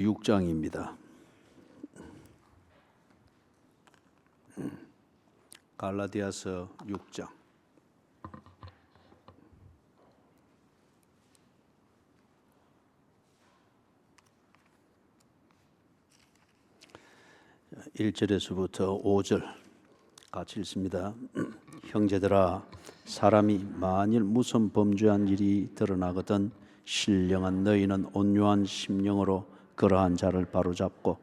6장입니다. 갈라디아서 6장. 자, 1절에서부터 5절 같이 읽습니다. 형제들아, 사람이 만일 무슨 범죄한 일이 드러나거든 신령한 너희는 온유한 심령으로 그러한 자를 바로잡고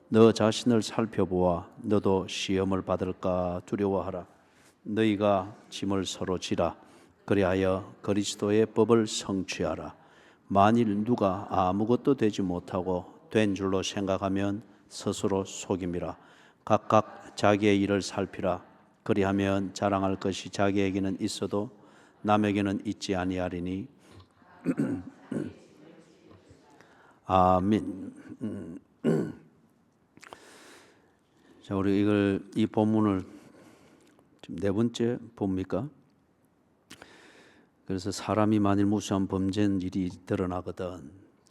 너 자신을 살펴보아 너도 시험을 받을까 두려워하라. 너희가 짐을 서로 지라. 그리하여 그리스도의 법을 성취하라. 만일 누가 아무것도 되지 못하고 된 줄로 생각하면 스스로 속임이라. 각각 자기의 일을 살피라. 그리하면 자랑할 것이 자기에게는 있어도 남에게는 있지 아니하리니. 아멘. 자, 우리 이 본문을 지금 네 번째 봅니까? 그래서 사람이 만일 무수한 범죄한 일이 드러나거든.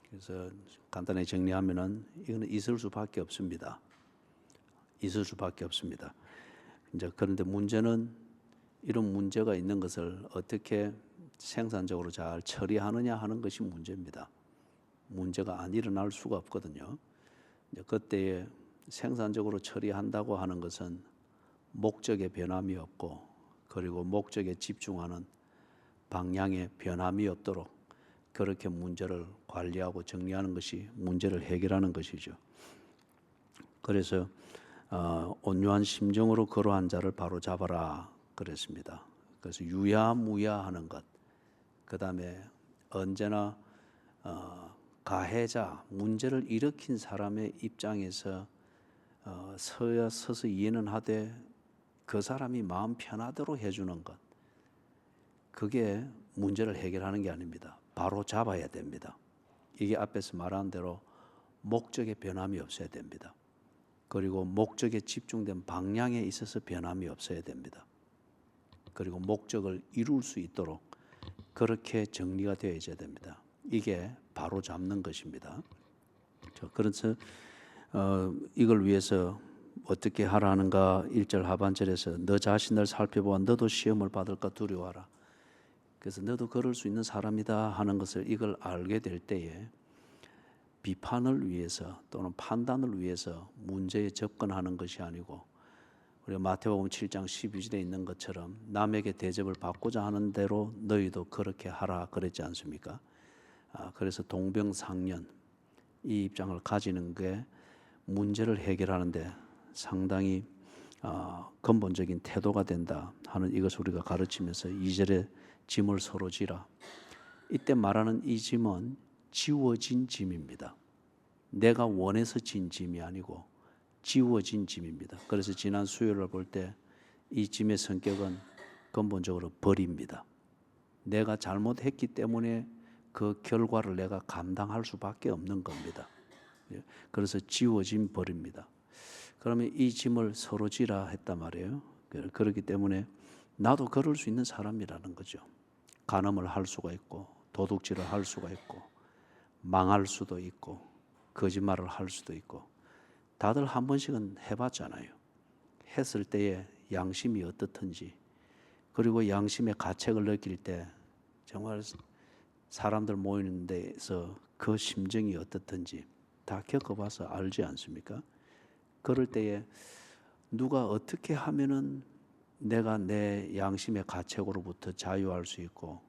그래서 간단히 정리하면은 이거는 있을 수밖에 없습니다. 있을 수밖에 없습니다. 이제 그런데 문제는 이런 문제가 있는 것을 어떻게 생산적으로 잘 처리하느냐 하는 것이 문제입니다. 문제가 안 일어날 수가 없거든요. 이제 그때에 생산적으로 처리한다고 하는 것은 목적에 변함이 없고, 그리고 목적에 집중하는 방향에 변함이 없도록 그렇게 문제를 관리하고 정리하는 것이 문제를 해결하는 것이죠. 그래서 온유한 심정으로 그러한 자를 바로 잡아라 그랬습니다. 그래서 유야무야하는 것, 그 다음에 언제나 가해자, 문제를 일으킨 사람의 입장에서 서서 이해는 하되 그 사람이 마음 편하도록 해주는 것, 그게 문제를 해결하는 게 아닙니다. 바로 잡아야 됩니다. 이게 앞에서 말한 대로 목적에 변함이 없어야 됩니다. 그리고 목적에 집중된 방향에 있어서 변함이 없어야 됩니다. 그리고 목적을 이룰 수 있도록 그렇게 정리가 되어 있어야 됩니다. 이게 바로 잡는 것입니다. 그래서 이걸 위해서 어떻게 하라는가. 1절 하반절에서 너 자신을 살펴보아 너도 시험을 받을까 두려워하라. 그래서 너도 그럴 수 있는 사람이다 하는 것을 이걸 알게 될 때에 비판을 위해서 또는 판단을 위해서 문제에 접근하는 것이 아니고, 우리가 마태복음 7장 12절에 있는 것처럼 남에게 대접을 받고자 하는 대로 너희도 그렇게 하라 그랬지 않습니까? 그래서 동병상련, 이 입장을 가지는 게 문제를 해결하는데 상당히 근본적인 태도가 된다 하는 이것을 우리가 가르치면서 2절에 짐을 서로 지라. 이때 말하는 이 짐은 지워진 짐입니다. 내가 원해서 진 짐이 아니고 지워진 짐입니다. 그래서 지난 수요일을 볼 때 이 짐의 성격은 근본적으로 벌입니다. 내가 잘못했기 때문에 그 결과를 내가 감당할 수밖에 없는 겁니다. 그래서 지워진 벌입니다. 그러면 이 짐을 서로 지라 했단 말이에요. 그렇기 때문에 나도 그럴 수 있는 사람이라는 거죠. 간음을 할 수가 있고, 도둑질을 할 수가 있고, 망할 수도 있고, 거짓말을 할 수도 있고, 다들 한 번씩은 해봤잖아요. 했을 때의 양심이 어떻든지, 그리고 양심의 가책을 느낄 때 정말 사람들 모이는 데서 그 심정이 어떻든지 다 겪어봐서 알지 않습니까? 그럴 때에 누가 어떻게 하면은 내가 내 양심의 가책으로부터 자유할 수 있고,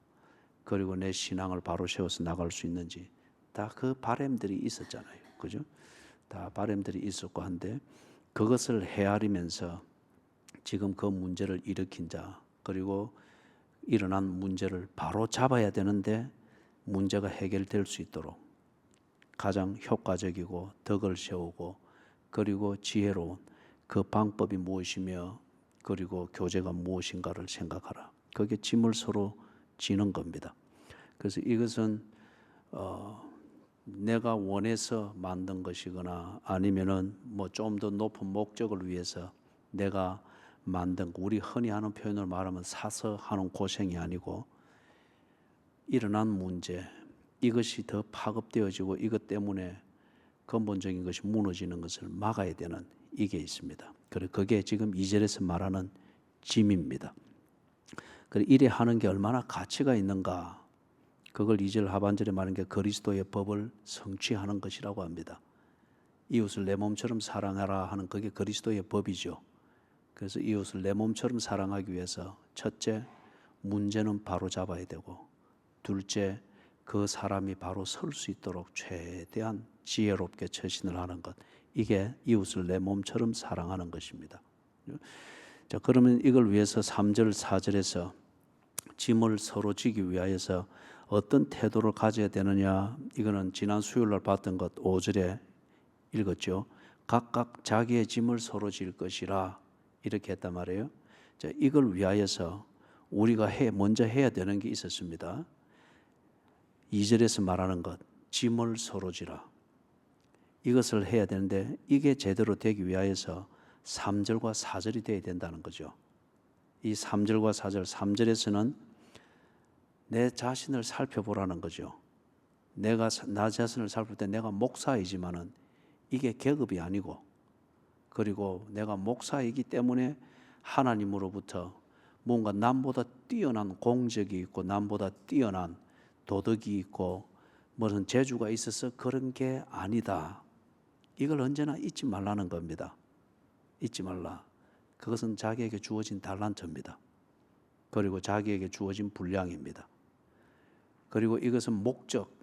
그리고 내 신앙을 바로 세워서 나갈 수 있는지 다 그 바람들이 있었잖아요. 그죠? 다 바람들이 있었고 한데, 그것을 헤아리면서 지금 그 문제를 일으킨 자, 그리고 일어난 문제를 바로 잡아야 되는데 문제가 해결될 수 있도록 가장 효과적이고 덕을 세우고 그리고 지혜로운 그 방법이 무엇이며 그리고 교제가 무엇인가를 생각하라. 그게 짐을 서로 지는 겁니다. 그래서 이것은 내가 원해서 만든 것이거나 아니면은 뭐 좀 더 높은 목적을 위해서 내가 만든, 우리 흔히 하는 표현을 말하면 사서 하는 고생이 아니고 일어난 문제, 이것이 더 파급되어지고 이것 때문에 근본적인 것이 무너지는 것을 막아야 되는 이게 있습니다. 그리고 그게 지금 2절에서 말하는 짐입니다. 그리고 이래 하는 게 얼마나 가치가 있는가, 그걸 2절 하반절에 말하는 게 그리스도의 법을 성취하는 것이라고 합니다. 이웃을 내 몸처럼 사랑하라 하는 그게 그리스도의 법이죠. 그래서 이웃을 내 몸처럼 사랑하기 위해서 첫째, 문제는 바로 잡아야 되고, 둘째, 그 사람이 바로 설 수 있도록 최대한 지혜롭게 처신을 하는 것, 이게 이웃을 내 몸처럼 사랑하는 것입니다. 자, 그러면 이걸 위해서 3절, 4절에서 짐을 서로 지기 위하여서 어떤 태도를 가져야 되느냐, 이거는 지난 수요일날 봤던 것 5절에 읽었죠. 각각 자기의 짐을 서로 질 것이라 이렇게 했단 말이에요. 자, 이걸 위하여서 우리가 먼저 해야 되는 게 있었습니다. 2절에서 말하는 것, 짐을 서로 지라. 이것을 해야 되는데 이게 제대로 되기 위하여서 3절과 4절이 돼야 된다는 거죠. 이 3절과 4절, 3절에서는 내 자신을 살펴보라는 거죠. 내가 나 자신을 살필 때 내가 목사이지만은 이게 계급이 아니고, 그리고 내가 목사이기 때문에 하나님으로부터 뭔가 남보다 뛰어난 공적이 있고 남보다 뛰어난 도덕이 있고 무슨 재주가 있어서 그런 게 아니다. 이걸 언제나 잊지 말라는 겁니다. 잊지 말라. 그것은 자기에게 주어진 달란트입니다. 그리고 자기에게 주어진 분량입니다. 그리고 이것은 목적,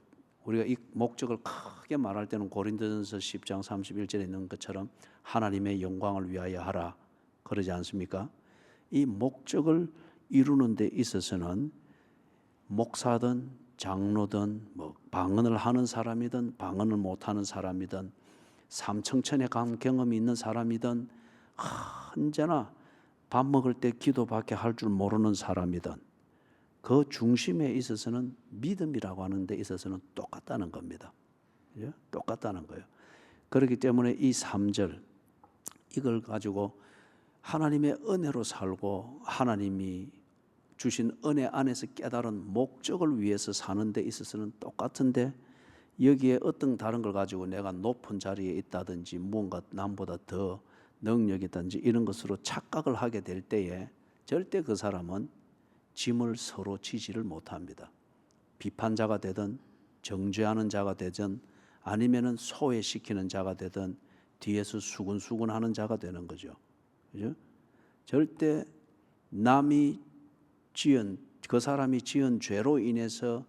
우리가 이 목적을 크게 말할 때는 고린도전서 10장 31절에 있는 것처럼 하나님의 영광을 위하여 하라 그러지 않습니까? 이 목적을 이루는 데 있어서는 목사든 장로든 뭐 방언을 하는 사람이든 방언을 못하는 사람이든 삼청천에 간 경험이 있는 사람이든 언제나 밥 먹을 때 기도밖에 할 줄 모르는 사람이든 그 중심에 있어서는 믿음이라고 하는 데 있어서는 똑같다는 겁니다. 똑같다는 거예요. 그렇기 때문에 이 3절 이걸 가지고 하나님의 은혜로 살고 하나님이 주신 은혜 안에서 깨달은 목적을 위해서 사는 데 있어서는 똑같은데, 여기에 어떤 다른 걸 가지고 내가 높은 자리에 있다든지 뭔가 남보다 더 능력이 있다든지 이런 것으로 착각을 하게 될 때에 절대 그 사람은 짐을 서로 지지를 못합니다. 비판자가 되든 정죄하는 자가 되든 아니면은 소외시키는 자가 되든 뒤에서 수군수군하는 자가 되는 거죠. 그죠? 절대 남이 지은, 그 사람이 지은 죄로 인해서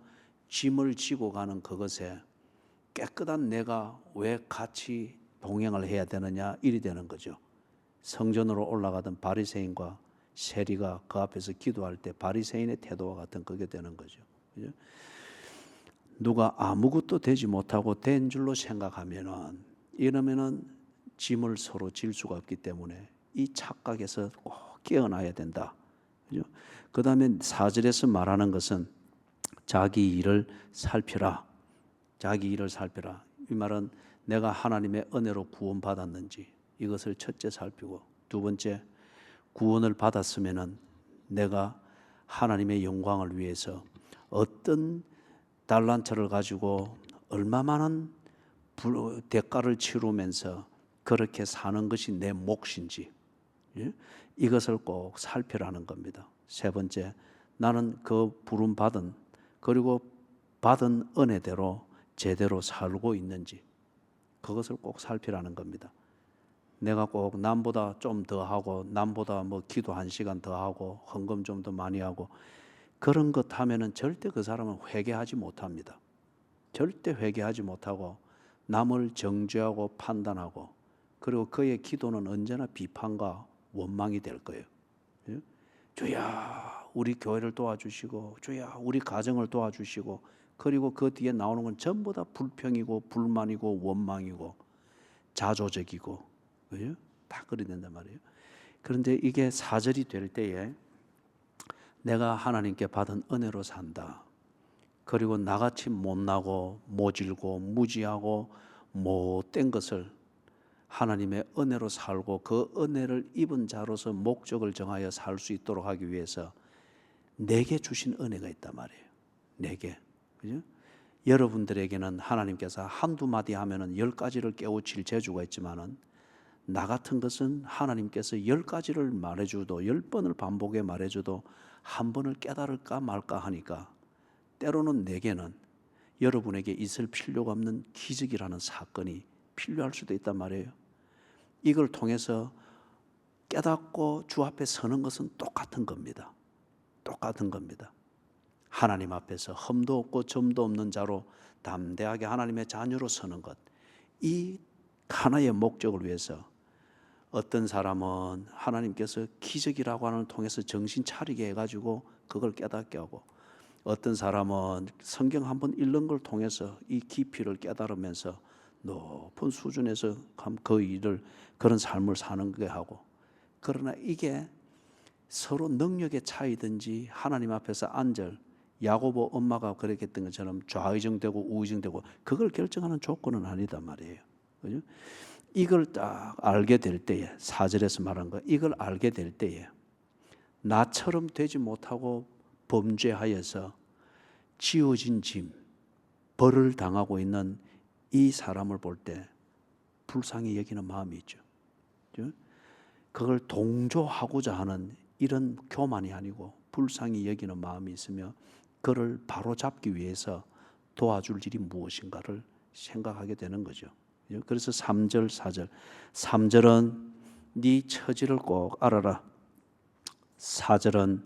짐을 지고 가는 그것에 깨끗한 내가 왜 같이 동행을 해야 되느냐, 이리 되는 거죠. 성전으로 올라가던 바리새인과 세리가 그 앞에서 기도할 때 바리새인의 태도와 같은 그게 되는 거죠. 그죠? 누가 아무것도 되지 못하고 된 줄로 생각하면은, 이러면은 짐을 서로 질 수가 없기 때문에 이 착각에서 꼭 깨어나야 된다. 그죠? 그 다음에 4절에서 말하는 것은 자기 일을 살펴라. 자기 일을 살펴라. 이 말은 내가 하나님의 은혜로 구원받았는지 이것을 첫째 살피고, 두 번째 구원을 받았으면은 내가 하나님의 영광을 위해서 어떤 달란트를 가지고 얼마 많은 대가를 치르면서 그렇게 사는 것이 내 몫인지, 이것을 꼭 살펴라는 겁니다. 세 번째, 나는 그 부름 받은, 그리고 받은 은혜대로 제대로 살고 있는지 그것을 꼭 살피라는 겁니다. 내가 꼭 남보다 좀 더 하고 남보다 뭐 기도 1시간 더 하고 헌금 좀 더 많이 하고 그런 것 하면은 절대 그 사람은 회개하지 못합니다. 절대 회개하지 못하고 남을 정죄하고 판단하고, 그리고 그의 기도는 언제나 비판과 원망이 될 거예요. 주야 우리 교회를 도와주시고, 주야 우리 가정을 도와주시고, 그리고 그 뒤에 나오는 건 전부 다 불평이고 불만이고 원망이고 자조적이고, 그죠? 다 그리 된단 말이에요. 그런데 이게 4절이 될 때에 내가 하나님께 받은 은혜로 산다. 그리고 나같이 못나고 모질고 무지하고 못된 것을 하나님의 은혜로 살고 그 은혜를 입은 자로서 목적을 정하여 살 수 있도록 하기 위해서 내게 주신 은혜가 있단 말이에요. 내게. 그죠? 여러분들에게는 하나님께서 한두 마디 하면은 10가지를 깨우칠 재주가 있지만은 나 같은 것은 하나님께서 10가지를 말해줘도 10번을 반복해 말해줘도 한 번을 깨달을까 말까 하니까 때로는 내게는 여러분에게 있을 필요가 없는 기적이라는 사건이 필요할 수도 있단 말이에요. 이걸 통해서 깨닫고 주 앞에 서는 것은 똑같은 겁니다. 똑같은 겁니다. 하나님 앞에서 흠도 없고 점도 없는 자로 담대하게 하나님의 자녀로 서는 것, 이 하나의 목적을 위해서 어떤 사람은 하나님께서 기적이라고 하는 걸 통해서 정신 차리게 해가지고 그걸 깨닫게 하고, 어떤 사람은 성경 한번 읽는 걸 통해서 이 깊이를 깨달으면서 높은 수준에서 그 일을, 그런 삶을 사는 게 하고, 그러나 이게 서로 능력의 차이든지 하나님 앞에서 앉을, 야고보 엄마가 그렇게 했던 것처럼 좌의정되고 우의정되고 그걸 결정하는 조건은 아니단 말이에요. 그죠? 이걸 딱 알게 될 때에, 4절에서 말한 거, 이걸 알게 될 때에 나처럼 되지 못하고 범죄하여서 지어진 짐, 벌을 당하고 있는 이 사람을 볼 때 불쌍히 여기는 마음이 있죠. 그걸 동조하고자 하는 이런 교만이 아니고 불쌍히 여기는 마음이 있으며 그를 바로잡기 위해서 도와줄 일이 무엇인가를 생각하게 되는 거죠. 그래서 3절, 4절. 3절은 네 처지를 꼭 알아라. 4절은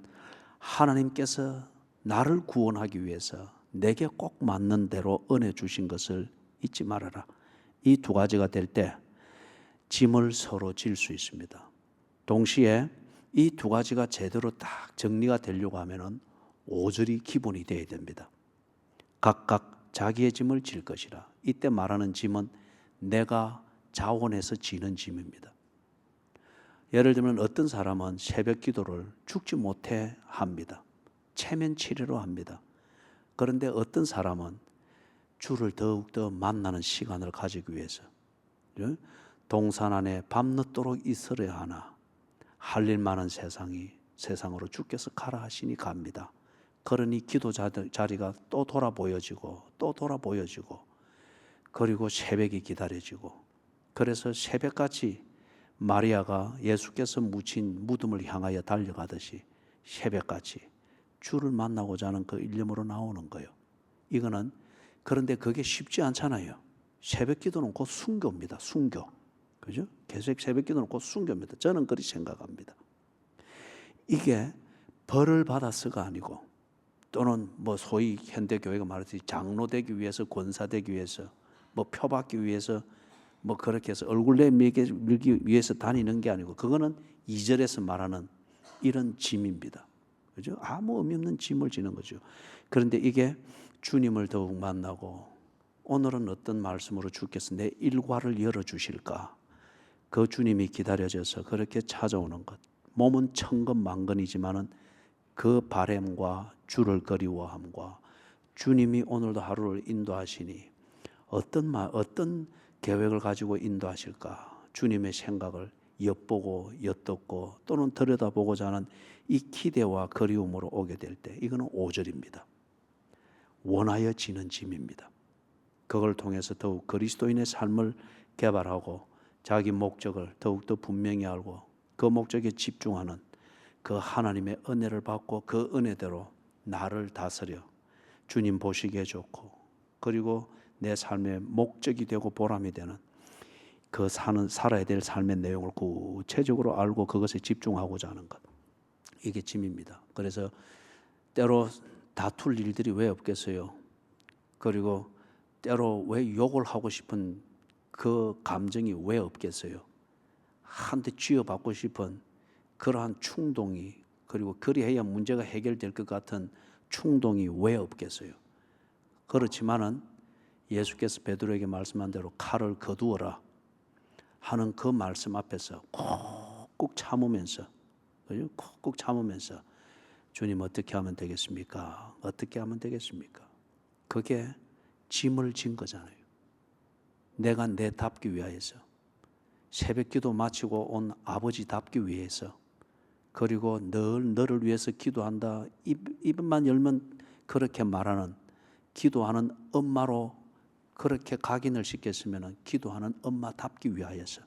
하나님께서 나를 구원하기 위해서 내게 꼭 맞는 대로 은혜 주신 것을 잊지 말아라. 이 두 가지가 될 때 짐을 서로 질 수 있습니다. 동시에 이 두 가지가 제대로 딱 정리가 되려고 하면은 5절이 기본이 되어야 됩니다. 각각 자기의 짐을 질 것이라. 이때 말하는 짐은 내가 자원해서 지는 짐입니다. 예를 들면 어떤 사람은 새벽 기도를 죽지 못해 합니다. 체면 치레로 합니다. 그런데 어떤 사람은 주를 더욱더 만나는 시간을 가지기 위해서 동산 안에 밤늦도록 있으려 하나 할 일 많은 세상으로 주께서 가라 하시니 갑니다. 그러니 기도 자리가 또 돌아 보여지고 또 돌아 보여지고, 그리고 새벽이 기다려지고, 그래서 새벽같이 마리아가 예수께서 묻힌 무덤을 향하여 달려가듯이 새벽같이 주를 만나고자 하는 그 일념으로 나오는 거예요. 이거는, 그런데 그게 쉽지 않잖아요. 새벽 기도는 곧 순교입니다. 순교. 그죠? 계속 새벽 기도는 곧 순교입니다. 저는 그렇게 생각합니다. 이게 벌을 받아서가 아니고, 또는 뭐 소위 현대교회가 말하듯이 장로 되기 위해서, 권사 되기 위해서, 뭐 표받기 위해서, 뭐 그렇게 해서 얼굴 내밀기 위해서 다니는 게 아니고, 그거는 2절에서 말하는 이런 짐입니다. 그죠? 아무 의미 없는 짐을 지는 거죠. 그런데 이게 주님을 더욱 만나고, 오늘은 어떤 말씀으로 주께서 내 일과를 열어주실까? 그 주님이 기다려져서 그렇게 찾아오는 것. 몸은 천근만근이지만은 그 바램과 주를 그리워함과 주님이 오늘도 하루를 인도하시니 어떤 계획을 가지고 인도하실까? 주님의 생각을 엿보고 엿듣고 또는 들여다보고자 하는 이 기대와 그리움으로 오게 될 때, 이거는 5절입니다. 원하여 지는 짐입니다. 그걸 통해서 더욱 그리스도인의 삶을 개발하고 자기 목적을 더욱더 분명히 알고 그 목적에 집중하는 그 하나님의 은혜를 받고 그 은혜대로 나를 다스려 주님 보시기에 좋고, 그리고 내 삶의 목적이 되고 보람이 되는 그 살아야 될 삶의 내용을 구체적으로 알고 그것에 집중하고자 하는 것, 이게 짐입니다. 그래서 때로 다툴 일들이 왜 없겠어요? 그리고 때로 왜 욕을 하고 싶은 그 감정이 왜 없겠어요? 한테 쥐어받고 싶은 그러한 충동이, 그리고 그리해야 문제가 해결될 것 같은 충동이 왜 없겠어요? 그렇지만은 예수께서 베드로에게 말씀한 대로 칼을 거두어라 하는 그 말씀 앞에서 꾹꾹 참으면서, 그죠? 꾹꾹 참으면서 주님 어떻게 하면 되겠습니까? 어떻게 하면 되겠습니까? 그게 짐을 진 거잖아요. 내가 내답기 위하여서, 새벽 기도 마치고 온 아버지 답기 위해서, 그리고 늘 너를 위해서 기도한다, 입만 열면 그렇게 말하는 기도하는 엄마로 그렇게 각인을 시켰으면 기도하는 엄마답기 위하여서,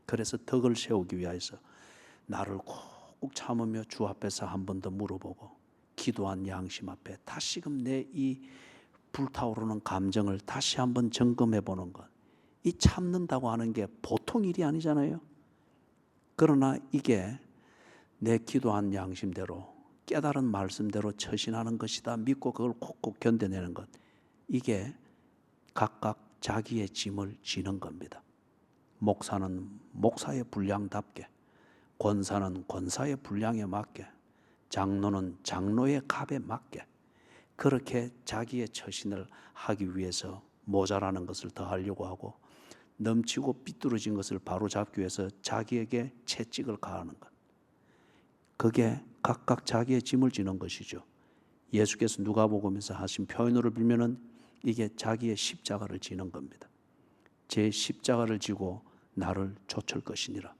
그래서 덕을 세우기 위하여서 나를 꾹 참으며 주 앞에서 한 번 더 물어보고 기도한 양심 앞에 다시금 내 이 불타오르는 감정을 다시 한번 점검해 보는 것. 이 참는다고 하는 게 보통 일이 아니잖아요. 그러나 이게 내 기도한 양심대로 깨달은 말씀대로 처신하는 것이다 믿고 그걸 콕콕 견뎌내는 것, 이게 각각 자기의 짐을 지는 겁니다. 목사는 목사의 분량답게, 권사는 권사의 분량에 맞게, 장로는 장로의 값에 맞게 그렇게 자기의 처신을 하기 위해서 모자라는 것을 더하려고 하고 넘치고 삐뚤어진 것을 바로잡기 위해서 자기에게 채찍을 가하는 것, 그게 각각 자기의 짐을 지는 것이죠. 예수께서 누가복음에서 하신 표현으로 빌면은 이게 자기의 십자가를 지는 겁니다. 제 십자가를 지고 나를 좇을 것이니라.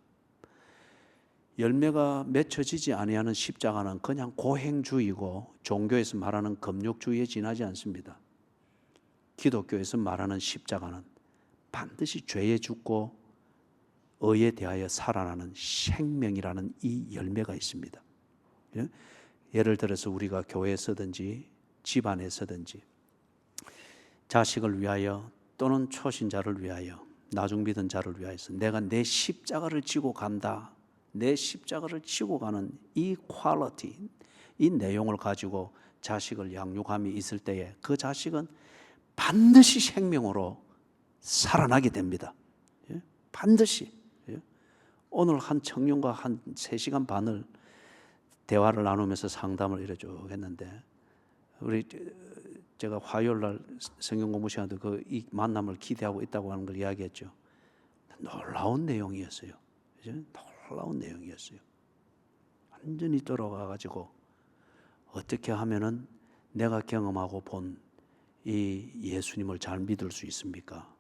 열매가 맺혀지지 아니하는 십자가는 그냥 고행주의고 종교에서 말하는 금욕주의에 지나지 않습니다. 기독교에서 말하는 십자가는 반드시 죄에 죽고 의에 대하여 살아나는 생명이라는 이 열매가 있습니다. 예를 들어서 우리가 교회에서든지 집안에서든지 자식을 위하여 또는 초신자를 위하여 나중 믿은 자를 위하여서 내가 내 십자가를 지고 간다, 내 십자가를 지고 가는 이 퀄리티, 이 내용을 가지고 자식을 양육함이 있을 때에 그 자식은 반드시 생명으로 살아나게 됩니다. 반드시. 오늘 한 청년과 한 3시간 반을 대화를 나누면서 상담을 이래 쭉 했는데, 제가 화요일 날 성경 공부 시간도 이 만남을 기대하고 있다고 하는 걸 이야기했죠. 놀라운 내용이었어요. 놀라운 내용이었어요. 완전히 돌아가 가지고 어떻게 하면은 내가 경험하고 본 이 예수님을 잘 믿을 수 있습니까?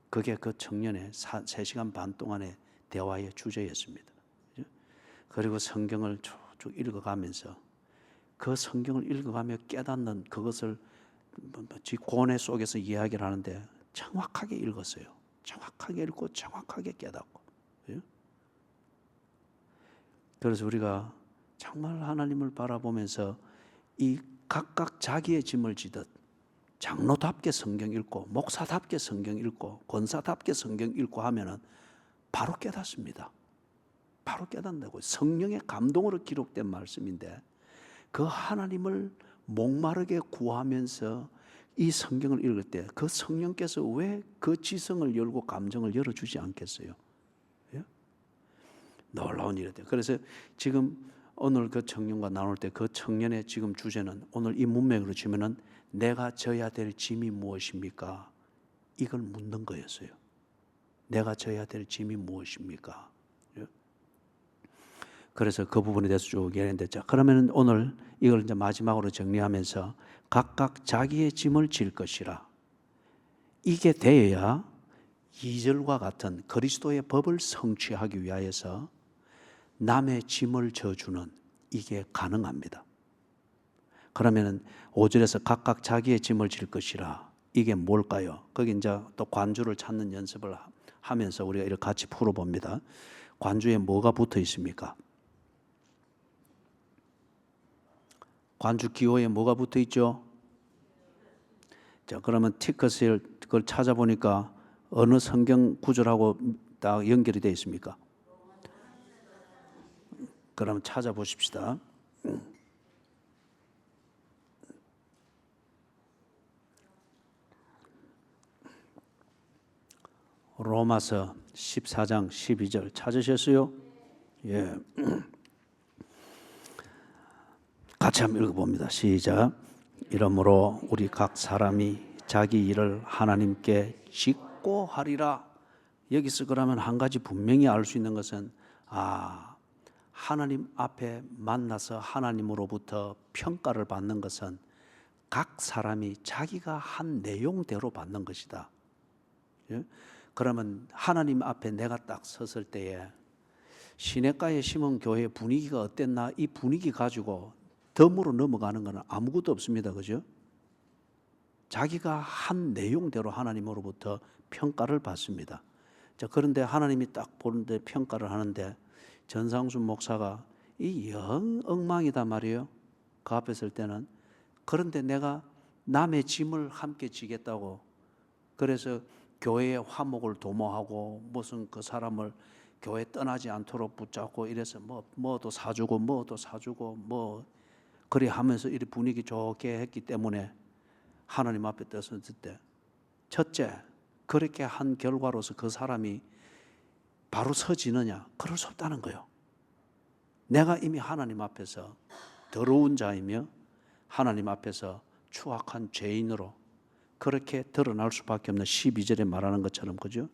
그게 그 청년의 3시간 반 동안의 대화의 주제였습니다. 그리고 성경을 쭉 읽어가면서 그 성경을 읽어가며 깨닫는 그것을 고뇌 속에서 이야기를 하는데 정확하게 읽었어요. 정확하게 읽고 정확하게 깨닫고. 그래서 우리가 정말 하나님을 바라보면서 이 각각 자기의 짐을 지듯 장로답게 성경 읽고 목사답게 성경 읽고 권사답게 성경 읽고 하면은 바로 깨닫습니다. 바로 깨닫는다고요. 성령의 감동으로 기록된 말씀인데 그 하나님을 목마르게 구하면서 이 성경을 읽을 때 그 성령께서 왜 그 지성을 열고 감정을 열어주지 않겠어요? 예? 놀라운 일이에요. 그래서 지금 오늘 그 청년과 나눌 때 그 청년의 지금 주제는 오늘 이 문맥으로 치면은 내가 져야 될 짐이 무엇입니까? 이걸 묻는 거였어요. 내가 져야 될 짐이 무엇입니까? 그래서 그 부분에 대해서 쭉 얘기했는데, 자, 그러면 오늘 이걸 이제 마지막으로 정리하면서 각각 자기의 짐을 질 것이라. 이게 되어야 2절과 같은 그리스도의 법을 성취하기 위하여서 남의 짐을 져주는 이게 가능합니다. 그러면은 5절에서 각각 자기의 짐을 질 것이라. 이게 뭘까요? 거기 이제 또 관주를 찾는 연습을 하면서 우리가 이렇게 같이 풀어봅니다. 관주에 뭐가 붙어 있습니까? 관주 기호에 뭐가 붙어 있죠? 자, 그러면 티커스를 그걸 찾아보니까 어느 성경 구절하고 다 연결이 되어 있습니까? 그럼 찾아보십시다. 로마서 14장 12절 찾으셨어요? 예. 같이 한번 읽어봅니다. 시작. 이러므로 우리 각 사람이 자기 일을 하나님께 짓고 하리라. 여기서 그러면 한 가지 분명히 알 수 있는 것은 하나님 앞에 만나서 하나님으로부터 평가를 받는 것은 각 사람이 자기가 한 내용대로 받는 것이다. 예? 그러면 하나님 앞에 내가 딱 섰을 때에 시냇가에 심은 교회 분위기가 어땠나, 이 분위기 가지고 덤으로 넘어가는 것은 아무것도 없습니다. 그죠? 자기가 한 내용대로 하나님으로부터 평가를 받습니다. 자, 그런데 하나님이 딱 보는데 평가를 하는데 전상순 목사가 이 영 엉망이다 말이에요. 그 앞에 설 때는. 그런데 내가 남의 짐을 함께 지겠다고, 그래서 교회의 화목을 도모하고 무슨 그 사람을 교회 떠나지 않도록 붙잡고 이래서 뭐도 사주고 뭐도 사주고 뭐 그리 하면서 이리 분위기 좋게 했기 때문에 하나님 앞에 떴을 때, 첫째, 그렇게 한 결과로서 그 사람이 바로 서지느냐? 그럴 수 없다는 거예요. 내가 이미 하나님 앞에서 더러운 자이며 하나님 앞에서 추악한 죄인으로 그렇게 드러날 수밖에 없는 12절에 말하는 것처럼, 그죠?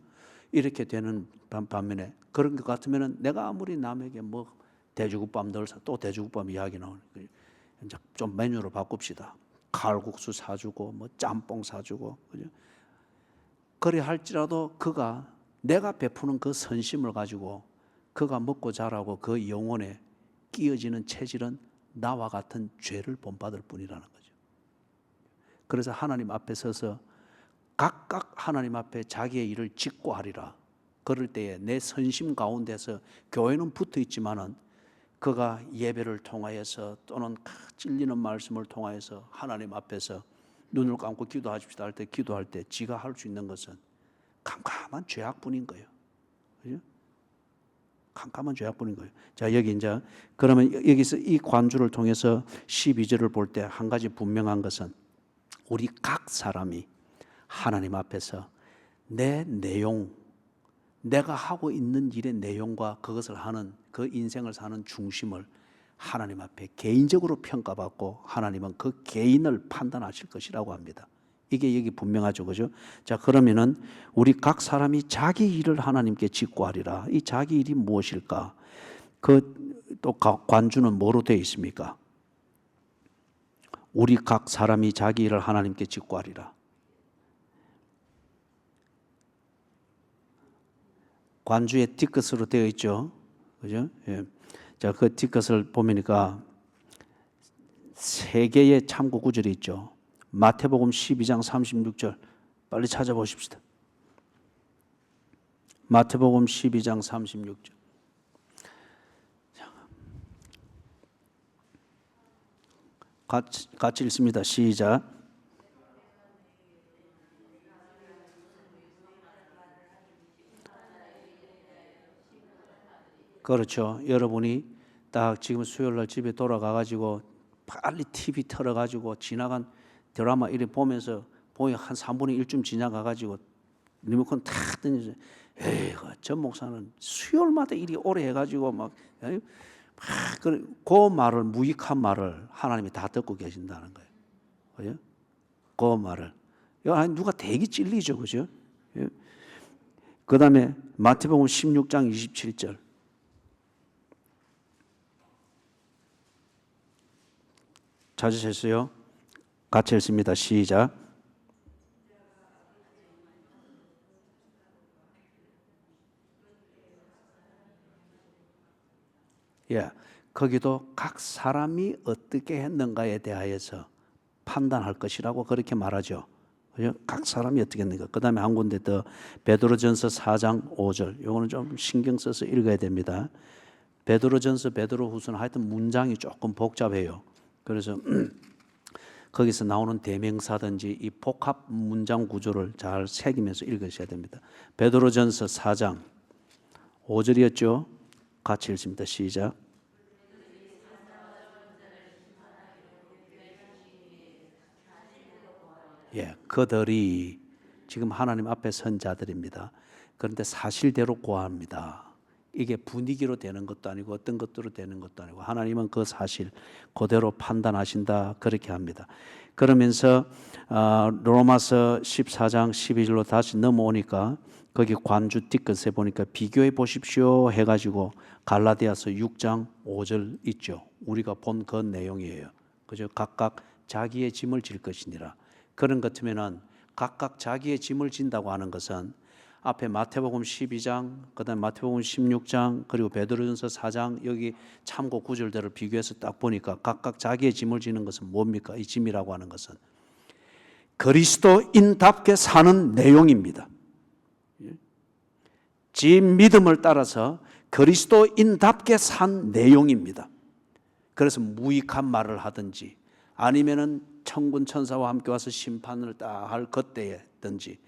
이렇게 되는 반면에 그런 것 같으면 내가 아무리 남에게 뭐 돼지국밥 늘 또 돼지국밥 이야기 나오는 거예요. 이제 좀 메뉴를 바꿉시다. 칼국수 사주고 뭐 짬뽕 사주고, 그죠? 그래 할지라도 그가 내가 베푸는 그 선심을 가지고 그가 먹고 자라고 그 영혼에 끼어지는 체질은 나와 같은 죄를 본받을 뿐이라는 거죠. 그래서 하나님 앞에 서서 각각 하나님 앞에 자기의 일을 짓고 하리라. 그럴 때에 내 선심 가운데서 교회는 붙어 있지만은 그가 예배를 통하여서 또는 찔리는 말씀을 통하여서 하나님 앞에서 눈을 감고 기도하십시다 할 때 기도할 때 지가 할 수 있는 것은 캄캄한 죄악뿐인 거예요. 그죠? 캄캄한 죄악뿐인 거예요. 자, 여기 이제 그러면 여기서 이 관주를 통해서 12절을 볼 때 한 가지 분명한 것은 우리 각 사람이 하나님 앞에서 내 내용, 내가 하고 있는 일의 내용과 그것을 하는 그 인생을 사는 중심을 하나님 앞에 개인적으로 평가받고 하나님은 그 개인을 판단하실 것이라고 합니다. 이게 여기 분명하죠, 그죠? 자, 그러면은 우리 각 사람이 자기 일을 하나님께 짓고 하리라. 이 자기 일이 무엇일까? 그 또 관주는 뭐로 되어 있습니까? 우리 각 사람이 자기 일을 하나님께 짓고 하리라. 관주의 뒤끝으로 되어 있죠, 그죠? 예. 자, 그 뒤끝을 보니까 세 개의 참고 구절이 있죠. 마태복음 12장 36절 빨리 찾아보십시다. 마태복음 12장 36절. 같이 읽습니다. 시작. 그렇죠. 여러분이 딱 지금 수요일 날 집에 돌아가가지고 빨리 TV 틀어가지고 지나간 드라마 이래 보면서 보니 한 3분의 1쯤 지나가가지고 리모컨 탁 던져서 에이, 전 목사는 수요일마다 이리 오래 해가지고 막 그 말을, 무익한 말을 하나님이 다 듣고 계신다는 거예요. 그죠? 그 말을. 누가 되게 찔리죠, 그죠? 그 다음에 마태복음 16장 27절. 찾으셨어요? 같이 읽습니다. 시작. 예, 거기도 각 사람이 어떻게 했는가에 대하여서 판단할 것이라고 그렇게 말하죠. 그죠? 각 사람이 어떻게 했는가. 그 다음에 한 군데 더 베드로전서 4장 5절. 요거는 좀 신경 써서 읽어야 됩니다. 베드로전서, 베드로후서는 하여튼 문장이 조금 복잡해요. 그래서 거기서 나오는 대명사든지 이 복합 문장 구조를 잘 새기면서 읽으셔야 됩니다. 베드로전서 4장 5절이었죠. 같이 읽습니다. 시작. 예, 그들이 지금 하나님 앞에 선 자들입니다. 그런데 사실대로 고합니다. 이게 분위기로 되는 것도 아니고 어떤 것들로 되는 것도 아니고 하나님은 그 사실 그대로 판단하신다 그렇게 합니다. 그러면서 로마서 14장 12절로 다시 넘어오니까 거기 관주 뒤끝에 보니까 비교해 보십시오 해가지고 갈라디아서 6장 5절 있죠. 우리가 본 그 내용이에요. 그죠? 각각 자기의 짐을 질 것이니라. 그런 것 같으면은 각각 자기의 짐을 진다고 하는 것은 앞에 마태복음 12장, 그다음 마태복음 16장, 그리고 베드로전서 4장 여기 참고 구절들을 비교해서 딱 보니까 각각 자기의 짐을 지는 것은 뭡니까? 이 짐이라고 하는 것은 그리스도인답게 사는 내용입니다. 지 믿음을 따라서 그리스도인답게 산 내용입니다. 그래서 무익한 말을 하든지 아니면은 천군 천사와 함께 와서 심판을 다 할 그때든지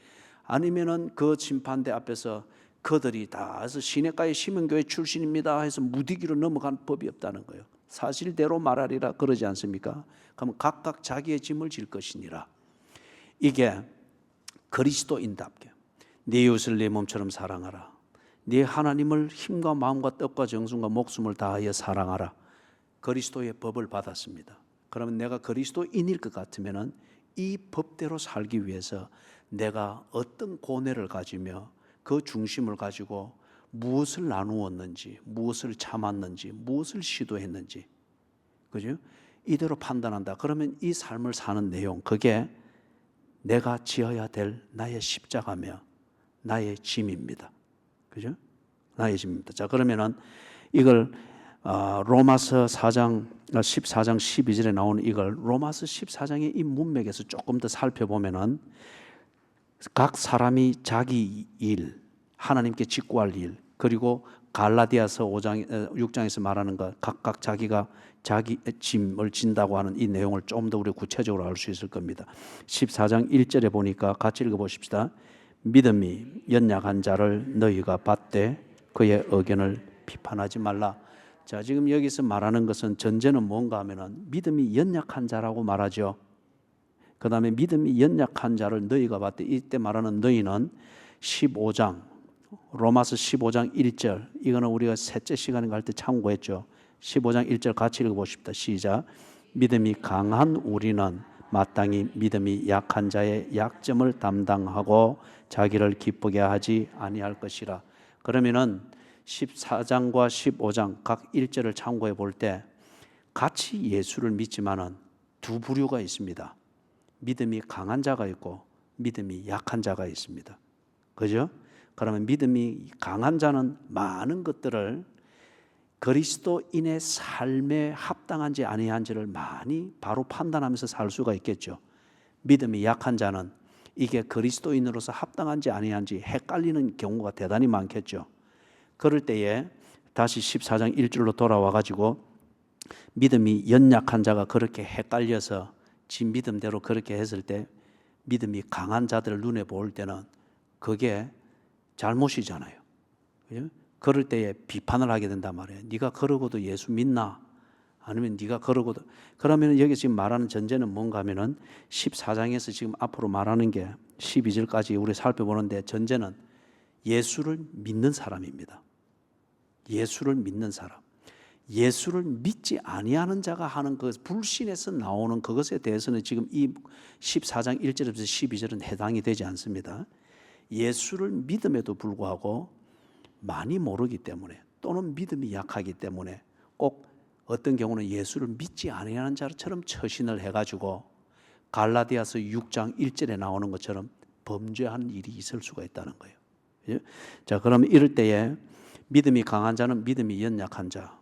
아니면은 그 심판대 앞에서 그들이 다 해서 시냇가의 시민교회 출신입니다 해서 무디기로 넘어간 법이 없다는 거예요. 사실대로 말하리라 그러지 않습니까? 그러면 각각 자기의 짐을 질 것이니라. 이게 그리스도인답게 네 이웃을 네 몸처럼 사랑하라. 네 하나님을 힘과 마음과 뜻과 정성과 목숨을 다하여 사랑하라. 그리스도의 법을 받았습니다. 그러면 내가 그리스도인일 것 같으면은 이 법대로 살기 위해서 내가 어떤 고뇌를 가지며 그 중심을 가지고 무엇을 나누었는지, 무엇을 참았는지, 무엇을 시도했는지, 그죠? 이대로 판단한다. 그러면 이 삶을 사는 내용, 그게 내가 지어야 될 나의 십자가며 나의 짐입니다. 그죠? 나의 짐입니다. 자, 그러면은 이걸 로마서 4장 14장 12절에 나오는 이걸 로마서 14장의 이 문맥에서 조금 더 살펴보면은 각 사람이 자기 일, 하나님께 직구할 일, 그리고 갈라디아서 6장에서 말하는 것, 각각 자기가 자기 짐을 진다고 하는 이 내용을 좀 더 우리 구체적으로 알 수 있을 겁니다. 14장 1절에 보니까 같이 읽어보십시다. 믿음이 연약한 자를 너희가 받되 그의 의견을 비판하지 말라. 자, 지금 여기서 말하는 것은 전제는 뭔가 하면은 믿음이 연약한 자라고 말하죠. 그 다음에 믿음이 연약한 자를 너희가 받되, 이때 말하는 너희는 15장 로마서 15장 1절, 이거는 우리가 셋째 시간에 갈 때 참고했죠. 15장 1절 같이 읽어보십시다. 시작. 믿음이 강한 우리는 마땅히 믿음이 약한 자의 약점을 담당하고 자기를 기쁘게 하지 아니할 것이라. 그러면은 14장과 15장 각 1절을 참고해 볼 때 같이 예수를 믿지만은 두 부류가 있습니다. 믿음이 강한 자가 있고 믿음이 약한 자가 있습니다. 그죠? 그러면 믿음이 강한 자는 많은 것들을 그리스도인의 삶에 합당한지 아니한지를 많이 바로 판단하면서 살 수가 있겠죠. 믿음이 약한 자는 이게 그리스도인으로서 합당한지 아니한지 헷갈리는 경우가 대단히 많겠죠. 그럴 때에 다시 14장 1절로 돌아와 가지고 믿음이 연약한 자가 그렇게 헷갈려서 지 믿음대로 그렇게 했을 때 믿음이 강한 자들을 눈에 볼 때는 그게 잘못이잖아요. 그죠? 그럴 때에 비판을 하게 된단 말이에요. 네가 그러고도 예수 믿나? 아니면 네가 그러고도. 그러면 여기 지금 말하는 전제는 뭔가 하면은 14장에서 지금 앞으로 말하는 게 12절까지 우리 살펴보는데 전제는 예수를 믿는 사람입니다. 예수를 믿는 사람. 예수를 믿지 아니하는 자가 하는 그 불신에서 나오는 그것에 대해서는 지금 이 14장 1절에서 12절은 해당이 되지 않습니다. 예수를 믿음에도 불구하고 많이 모르기 때문에 또는 믿음이 약하기 때문에 꼭 어떤 경우는 예수를 믿지 아니하는 자처럼 처신을 해가지고 갈라디아서 6장 1절에 나오는 것처럼 범죄하는 일이 있을 수가 있다는 거예요. 자, 그러면 이럴 때에 믿음이 강한 자는 믿음이 연약한 자,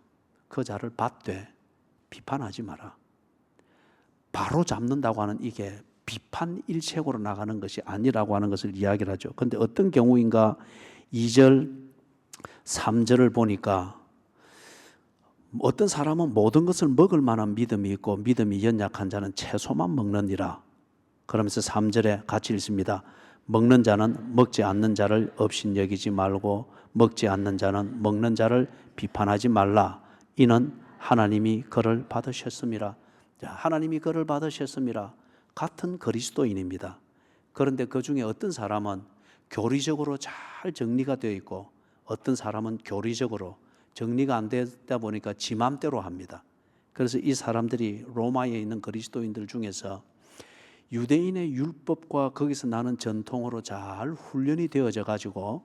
그 자를 받되 비판하지 마라. 바로 잡는다고 하는 이게 비판 일색으로 나가는 것이 아니라고 하는 것을 이야기를 하죠. 그런데 어떤 경우인가 2절 3절을 보니까 어떤 사람은 모든 것을 먹을 만한 믿음이 있고 믿음이 연약한 자는 채소만 먹느니라. 그러면서 3절에 같이 읽습니다. 먹는 자는 먹지 않는 자를 업신여기지 말고 먹지 않는 자는 먹는 자를 비판하지 말라. 이는 하나님이 그를 받으셨음이라. 자, 하나님이 그를 받으셨음이라. 같은 그리스도인입니다. 그런데 그 중에 어떤 사람은 교리적으로 잘 정리가 되어 있고 어떤 사람은 교리적으로 정리가 안 되다 보니까 지 맘대로 합니다. 그래서 이 사람들이 로마에 있는 그리스도인들 중에서 유대인의 율법과 거기서 나는 전통으로 잘 훈련이 되어져 가지고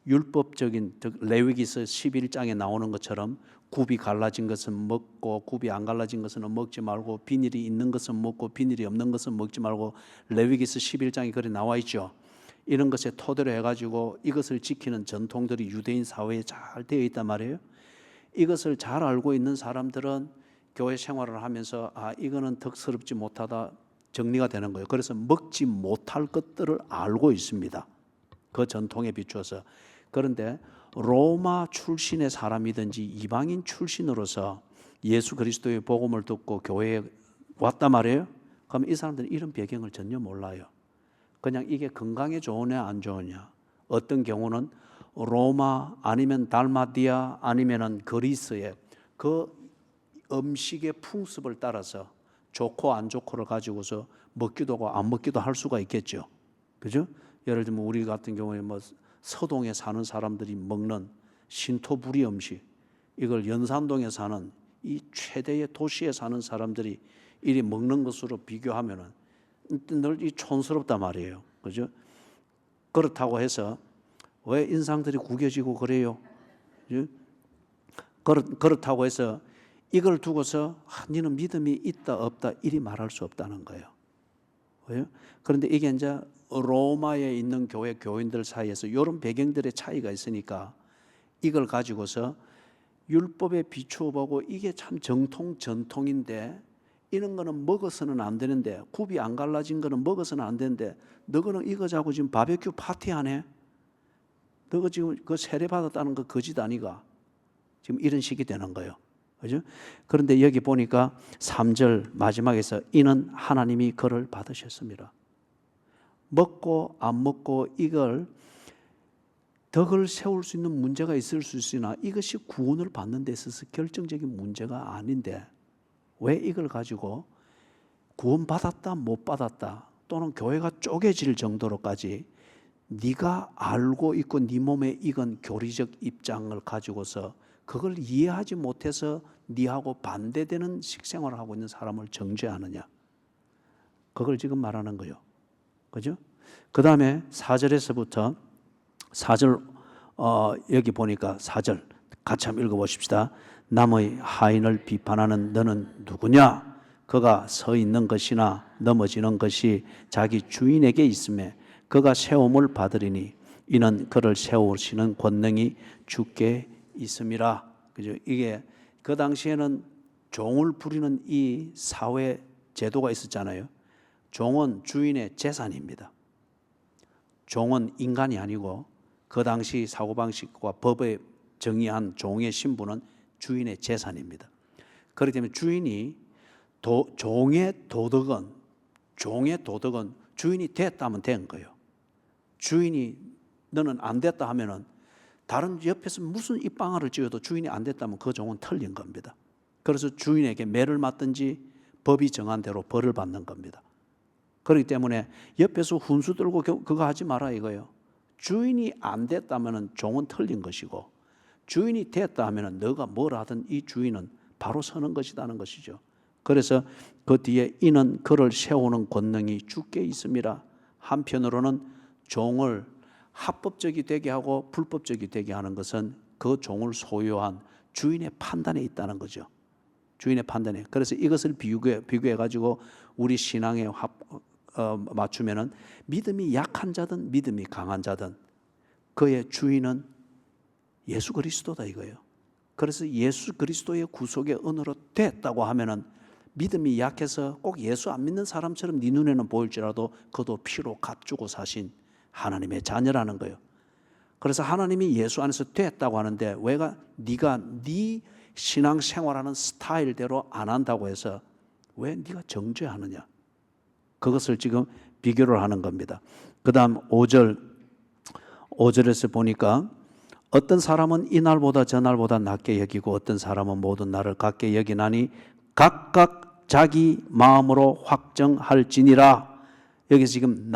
율법적인 레위기서 11장에 나오는 것처럼 굽이 갈라진 것은 먹고 굽이 안 갈라진 것은 먹지 말고 비닐이 있는 것은 먹고 비닐이 없는 것은 먹지 말고 레위기서 11장에 그래 나와 있죠. 이런 것에 토대로 해가지고 이것을 지키는 전통들이 유대인 사회에 잘 되어 있단 말이에요. 이것을 잘 알고 있는 사람들은 교회 생활을 하면서 이거는 덕스럽지 못하다, 정리가 되는 거예요. 그래서 먹지 못할 것들을 알고 있습니다. 그 전통에 비추어서. 그런데 로마 출신의 사람이든지 이방인 출신으로서 예수 그리스도의 복음을 듣고 교회에 왔단 말이에요. 그럼 이 사람들은 이런 배경을 전혀 몰라요. 그냥 이게 건강에 좋으냐 안 좋으냐. 어떤 경우는 로마 아니면 달마디아 아니면은 그리스의 그 음식의 풍습을 따라서 좋고 안 좋고를 가지고서 먹기도 하고 안 먹기도 할 수가 있겠죠. 그죠? 예를 들면 우리 같은 경우에 뭐 서동에 사는 사람들이 먹는 신토부리 음식, 이걸 연산동에 사는 이 최대의 도시에 사는 사람들이 이리 먹는 것으로 비교하면은 늘 이 촌스럽단 말이에요. 그죠? 그렇다고 해서 왜 인상들이 구겨지고 그래요? 그죠? 그렇다고 해서 이걸 두고서 너는 믿음이 있다 없다 이리 말할 수 없다는 거예요. 왜요? 그런데 이게 이제 로마에 있는 교회 교인들 사이에서 이런 배경들의 차이가 있으니까 이걸 가지고서 율법에 비추어 보고 이게 참 전통인데 이런 거는 먹어서는 안 되는데, 굽이 안 갈라진 거는 먹어서는 안 되는데 너거는 이거 자고 지금 바베큐 파티하네? 너가 지금 그 세례 받았다는 거 거짓 아니가? 지금 이런 식이 되는 거예요. 그죠? 그런데 여기 보니까 3절 마지막에서 이는 하나님이 그를 받으셨습니다. 먹고 안 먹고 이걸 덕을 세울 수 있는 문제가 있을 수 있으나 이것이 구원을 받는 데 있어서 결정적인 문제가 아닌데 왜 이걸 가지고 구원받았다 못 받았다 또는 교회가 쪼개질 정도로까지 네가 알고 있고 네 몸에 익은 교리적 입장을 가지고서 그걸 이해하지 못해서 네하고 반대되는 식생활을 하고 있는 사람을 정죄하느냐. 그걸 지금 말하는 거예요. 그죠? 그 다음에 4절에서부터 4절 여기 보니까 4절 같이 한번 읽어보십시다. 남의 하인을 비판하는 너는 누구냐? 그가 서 있는 것이나 넘어지는 것이 자기 주인에게 있음에 그가 세움을 받으리니 이는 그를 세우시는 권능이 주께 있음이라. 그죠? 이게 그 당시에는 종을 부리는 이 사회 제도가 있었잖아요. 종은 주인의 재산입니다. 종은 인간이 아니고 그 당시 사고방식과 법에 정의한 종의 신분은 주인의 재산입니다. 그렇기 때문에 종의 도덕은 주인이 됐다면 된 거예요. 주인이 너는 안 됐다 하면은 다른 옆에서 무슨 입방아를 찧어도 주인이 안 됐다면 그 종은 틀린 겁니다. 그래서 주인에게 매를 맞든지 법이 정한 대로 벌을 받는 겁니다. 그렇기 때문에 옆에서 훈수 들고 그거 하지 마라 이거예요. 주인이 안 됐다면 종은 틀린 것이고 주인이 됐다 하면 너가 뭘 하든 이 주인은 바로 서는 것이라는 것이죠. 그래서 그 뒤에 이는 그를 세우는 권능이 주께 있음이라. 한편으로는 종을 합법적이 되게 하고 불법적이 되게 하는 것은 그 종을 소유한 주인의 판단에 있다는 거죠. 주인의 판단에. 그래서 이것을 비교해 가지고 우리 신앙에 맞추면은 믿음이 약한 자든 믿음이 강한 자든 그의 주인은 예수 그리스도다 이거예요. 그래서 예수 그리스도의 구속의 은혜로 됐다고 하면은 믿음이 약해서 꼭 예수 안 믿는 사람처럼 네 눈에는 보일지라도 그도 피로 값주고 사신 하나님의 자녀라는 거예요. 그래서 하나님이 예수 안에서 됐다고 하는데 네가 네 신앙생활하는 스타일대로 안 한다고 해서 왜 네가 정죄하느냐. 그것을 지금 비교를 하는 겁니다. 그 다음 5절에서 보니까 어떤 사람은 이날보다 저날보다 낮게 여기고 어떤 사람은 모든 날을 같게 여기나니 각각 자기 마음으로 확정할지니라. 여기 지금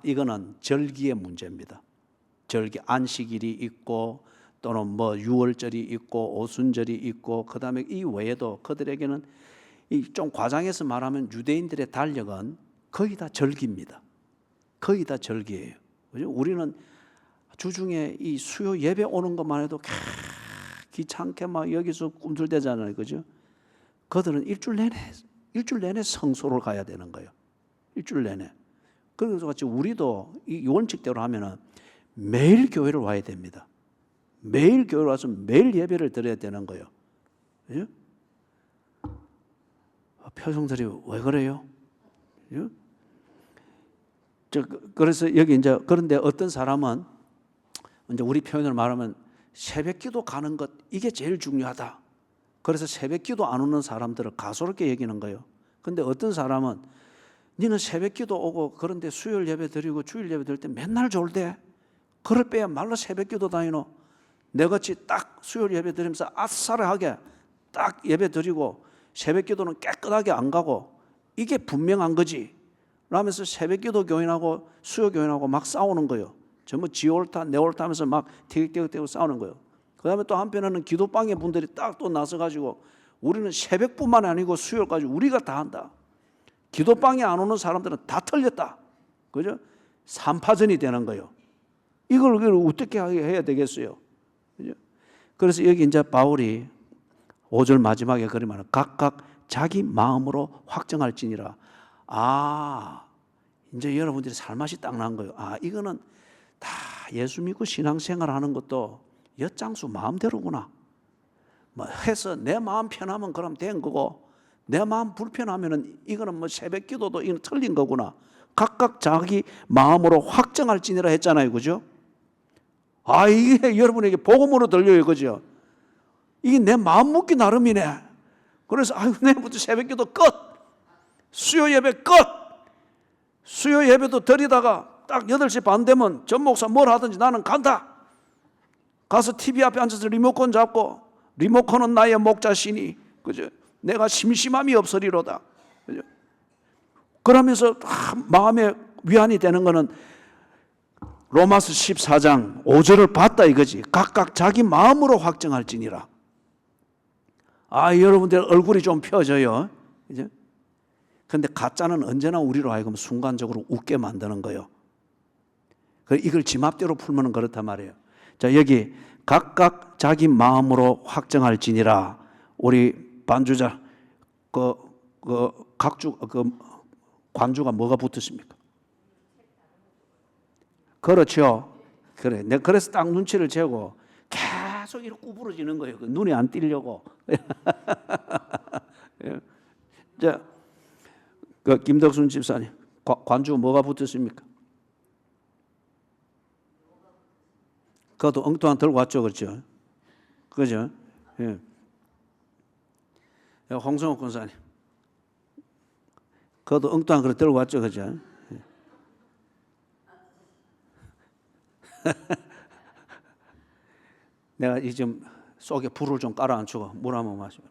이거는 절기의 문제입니다. 절기 안식일이 있고 또는 뭐 유월절이 있고 오순절이 있고 그 다음에 이 외에도 그들에게는 좀 과장해서 말하면 유대인들의 달력은 거의 다 절기입니다. 거의 다 절기예요. 그죠? 우리는 주중에 이 수요 예배 오는 것만 해도 귀찮게 막 여기서 꿈틀대잖아요. 그죠? 그들은 일주일 내내 성소를 가야 되는 거예요. 일주일 내내. 그래서 같이 우리도 이 원칙대로 하면은 매일 교회를 와야 됩니다. 매일 교회를 와서 매일 예배를 드려야 되는 거예요. 그죠? 표정들이 왜 그래요? 그죠? 그래서 여기 이제 그런데 어떤 사람은 이제 우리 표현을 말하면 새벽기도 가는 것 이게 제일 중요하다. 그래서 새벽기도 안 오는 사람들을 가소롭게 여기는 거예요. 근데 어떤 사람은 니는 새벽기도 오고 그런데 수요일 예배 드리고 주일 예배 드릴 때 맨날 졸대. 그럴 빼야 말로 새벽기도 다니노. 내같이 딱 수요일 예배 드리면서 아싸라하게 딱 예배 드리고 새벽기도는 깨끗하게 안 가고 이게 분명한 거지. 라면서 새벽기도 교인하고 수요 교인하고 막 싸우는 거예요. 전부 지 옳다 내 옳다 하면서 막 티격태격 싸우는 거예요. 그 다음에 또 한편에는 기도방의 분들이 딱 또 나서가지고 우리는 새벽뿐만 아니고 수요일까지 우리가 다 한다. 기도방에 안 오는 사람들은 다 틀렸다. 그죠? 삼파전이 되는 거예요. 이걸 어떻게 해야 되겠어요? 그죠? 그래서 여기 이제 바울이 5절 마지막에 그러면 각각 자기 마음으로 확정할지니라. 이제 여러분들이 살맛이 딱 난 거예요. 이거는 다 예수 믿고 신앙생활 하는 것도 엿장수 마음대로구나. 뭐 해서 내 마음 편하면 그럼 된 거고 내 마음 불편하면은 이거는 뭐 새벽 기도도 이건 틀린 거구나. 각각 자기 마음으로 확정할지니라 했잖아요. 그죠? 이게 여러분에게 복음으로 들려요. 그죠? 이게 내 마음 먹기 나름이네. 그래서 내일부터 새벽 기도 끝. 수요 예배 끝. 수요 예배도 드리다가 딱 8시 반 되면 전 목사 뭘 하든지 나는 간다. 가서 TV 앞에 앉아서 리모컨 잡고 리모컨은 나의 목자시니 그죠? 내가 심심함이 없으리로다. 그죠? 그러면서 마음에 위안이 되는 거는 로마서 14장 5절을 봤다 이거지. 각각 자기 마음으로 확정할지니라. 여러분들 얼굴이 좀 펴져요. 그죠? 근데 가짜는 언제나 우리로 하여금 순간적으로 웃게 만드는 거예요. 이걸 지 맘대로 풀면 그렇단 말이에요. 자, 여기 각각 자기 마음으로 확정할지니라. 우리 반주자 관주가 뭐가 붙었습니까? 그렇죠. 그래. 내가 그래서 딱 눈치를 채고 계속 이렇게 구부러지는 거예요. 눈이 안 띄려고. 자, 김덕순 집사님, 관주 뭐가 붙었습니까? 그것도 엉뚱한 들고 왔죠, 그렇죠? 그죠? 예. 홍성욱 권사님, 그것도 엉뚱한 걸 들고 왔죠, 그죠? 예. 내가 이 좀 속에 불을 좀 깔아앉히고 물 한번 마시고.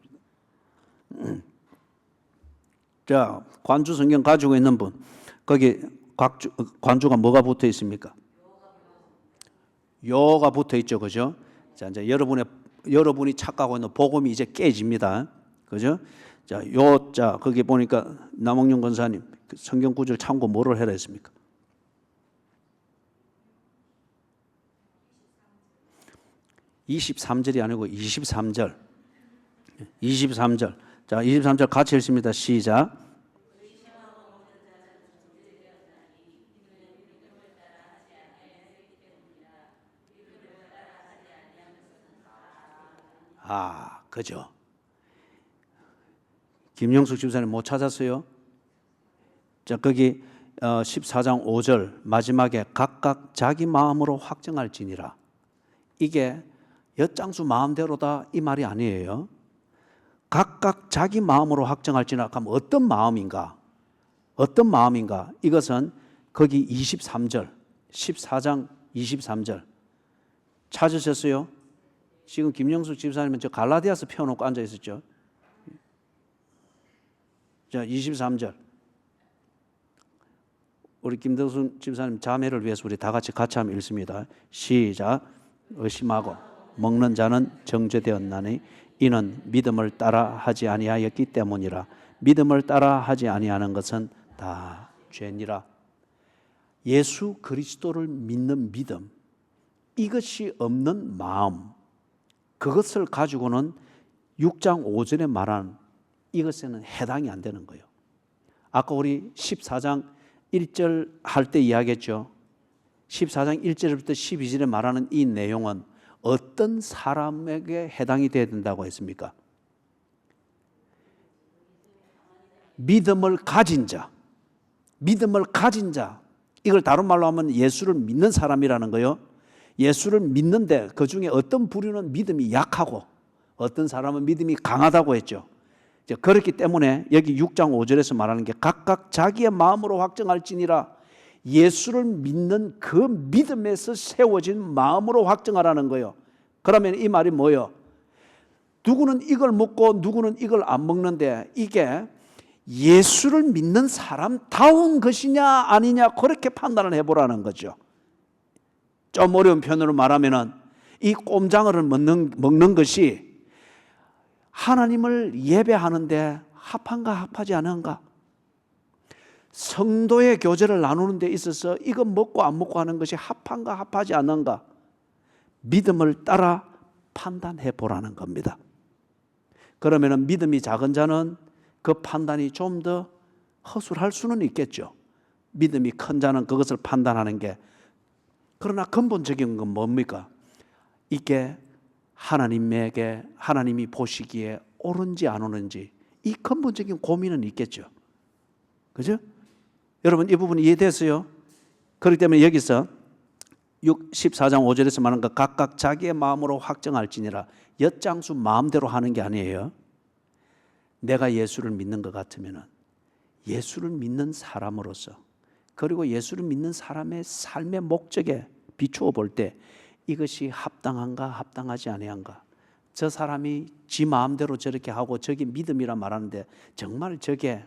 자, 관주 성경 가지고 있는 분, 거기 관주가 뭐가 붙어 있습니까? 요가 붙어 있죠, 그죠? 자, 이제 여러분이 착각하고 있는 복음이 이제 깨집니다, 그죠? 자, 거기 보니까 남홍윤 권사님 성경 구절 참고 뭐를 해라 했습니까? 23절이 아니고 23절. 23절. 자, 23절 같이 읽습니다. 시작. 그죠. 김영숙 집사님 못 찾았어요? 자, 거기 14장 5절 마지막에 각각 자기 마음으로 확정할지니라. 이게 엿장수 마음대로다 이 말이 아니에요. 각각 자기 마음으로 확정할지니라 하면 어떤 마음인가? 어떤 마음인가? 이것은 거기 23절 14장 23절 찾으셨어요? 지금 김영숙 집사님은 저 갈라디아서 펴놓고 앉아 있었죠. 자, 23절. 우리 김덕순 집사님 자매를 위해서 우리 다 같이 한번 읽습니다. 시작. 의심하고 먹는 자는 정죄되었나니 이는 믿음을 따라 하지 아니하였기 때문이라. 믿음을 따라 하지 아니하는 것은 다 죄니라. 예수 그리스도를 믿는 믿음, 이것이 없는 마음, 그것을 가지고는 6장 5절에 말한 이것에는 해당이 안 되는 거예요. 아까 우리 14장 1절 할 때 이야기했죠. 14장 1절부터 12절에 말하는 이 내용은 어떤 사람에게 해당이 돼야 된다고 했습니까? 믿음을 가진 자, 믿음을 가진 자, 이걸 다른 말로 하면 예수를 믿는 사람이라는 거요. 예수를 믿는데 그 중에 어떤 부류는 믿음이 약하고 어떤 사람은 믿음이 강하다고 했죠. 그렇기 때문에 여기 6장 5절에서 말하는 게 각각 자기의 마음으로 확정할지니라, 예수를 믿는 그 믿음에서 세워진 마음으로 확정하라는 거예요. 그러면 이 말이 뭐예요? 누구는 이걸 먹고 누구는 이걸 안 먹는데 이게 예수를 믿는 사람다운 것이냐 아니냐 그렇게 판단을 해보라는 거죠. 좀 어려운 표현으로 말하면 이 꼼장어를 먹는 것이 하나님을 예배하는데 합한가 합하지 않은가, 성도의 교제를 나누는 데 있어서 이거 먹고 안 먹고 하는 것이 합한가 합하지 않은가, 믿음을 따라 판단해 보라는 겁니다. 그러면 믿음이 작은 자는 그 판단이 좀 더 허술할 수는 있겠죠. 믿음이 큰 자는 그것을 판단하는 게, 그러나 근본적인 건 뭡니까? 이게 하나님이 보시기에 옳은지 안 옳은지, 이 근본적인 고민은 있겠죠. 그죠? 여러분 이 부분 이해됐어요? 그렇기 때문에 여기서 14장 5절에서 말하는 것, 각각 자기의 마음으로 확정할지니라, 엿장수 마음대로 하는 게 아니에요. 내가 예수를 믿는 것 같으면 예수를 믿는 사람으로서, 그리고 예수를 믿는 사람의 삶의 목적에 비추어 볼 때 이것이 합당한가 합당하지 아니한가, 저 사람이 지 마음대로 저렇게 하고 저게 믿음이라 말하는데 정말 저게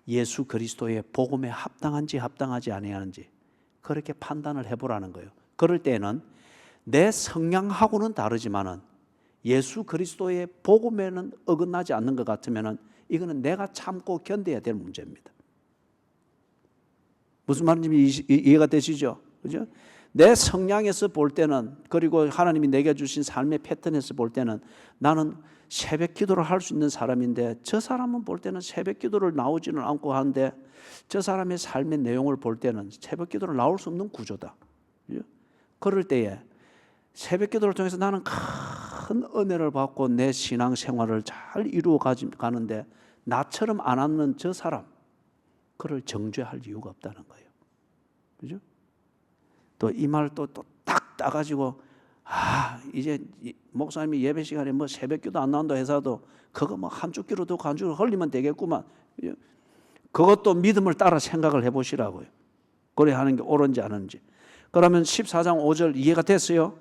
예수 그리스도의 복음에 합당한지 합당하지 아니하는지 그렇게 판단을 해보라는 거예요. 그럴 때는 내 성향하고는 다르지만은 예수 그리스도의 복음에는 어긋나지 않는 것 같으면은 이거는 내가 참고 견뎌야 될 문제입니다. 무슨 말인지 이해가 되시죠? 그죠? 내 성향에서 볼 때는, 그리고 하나님이 내게 주신 삶의 패턴에서 볼 때는 나는 새벽 기도를 할 수 있는 사람인데 저 사람은 볼 때는 새벽 기도를 나오지는 않고 하는데 저 사람의 삶의 내용을 볼 때는 새벽 기도를 나올 수 없는 구조다. 그죠? 그럴 때에 새벽 기도를 통해서 나는 큰 은혜를 받고 내 신앙 생활을 잘 이루어 가는데 나처럼 안 하는 저 사람, 그를 정죄할 이유가 없다는 거예요. 그죠? 또 이 말 또 딱 따가지고, 이제 목사님이 예배 시간에 뭐 새벽 기도 안 나온다 해서도 그거 뭐 한 쭈끼로 한 쭈끼로 흘리면 되겠구만. 그것도 믿음을 따라 생각을 해보시라고요. 그래 하는 게 옳은지 안 옳은지. 그러면 14장 5절 이해가 됐어요?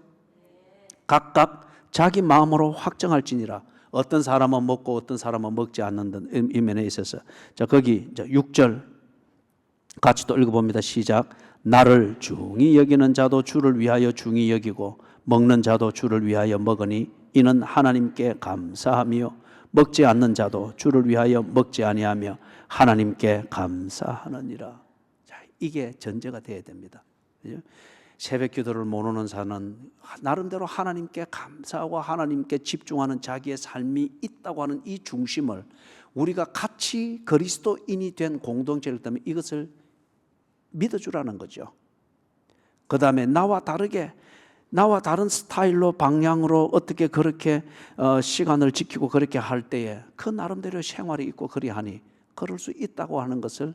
각각 자기 마음으로 확정할지니라. 어떤 사람은 먹고 어떤 사람은 먹지 않는 이 면에 있어서. 자, 거기 6절 같이 또 읽어봅니다. 시작. 나를 중히 여기는 자도 주를 위하여 중히 여기고 먹는 자도 주를 위하여 먹으니 이는 하나님께 감사하며 먹지 않는 자도 주를 위하여 먹지 아니하며 하나님께 감사하느니라. 자, 이게 전제가 돼야 됩니다. 그죠? 새벽 기도를 못 오는 자는 나름대로 하나님께 감사하고 하나님께 집중하는 자기의 삶이 있다고 하는 이 중심을 우리가 같이 그리스도인이 된 공동체를 때문에 이것을 믿어주라는 거죠. 그 다음에 나와 다른 스타일로 방향으로 어떻게 그렇게 시간을 지키고 그렇게 할 때에 그 나름대로 생활이 있고 그리하니 그럴 수 있다고 하는 것을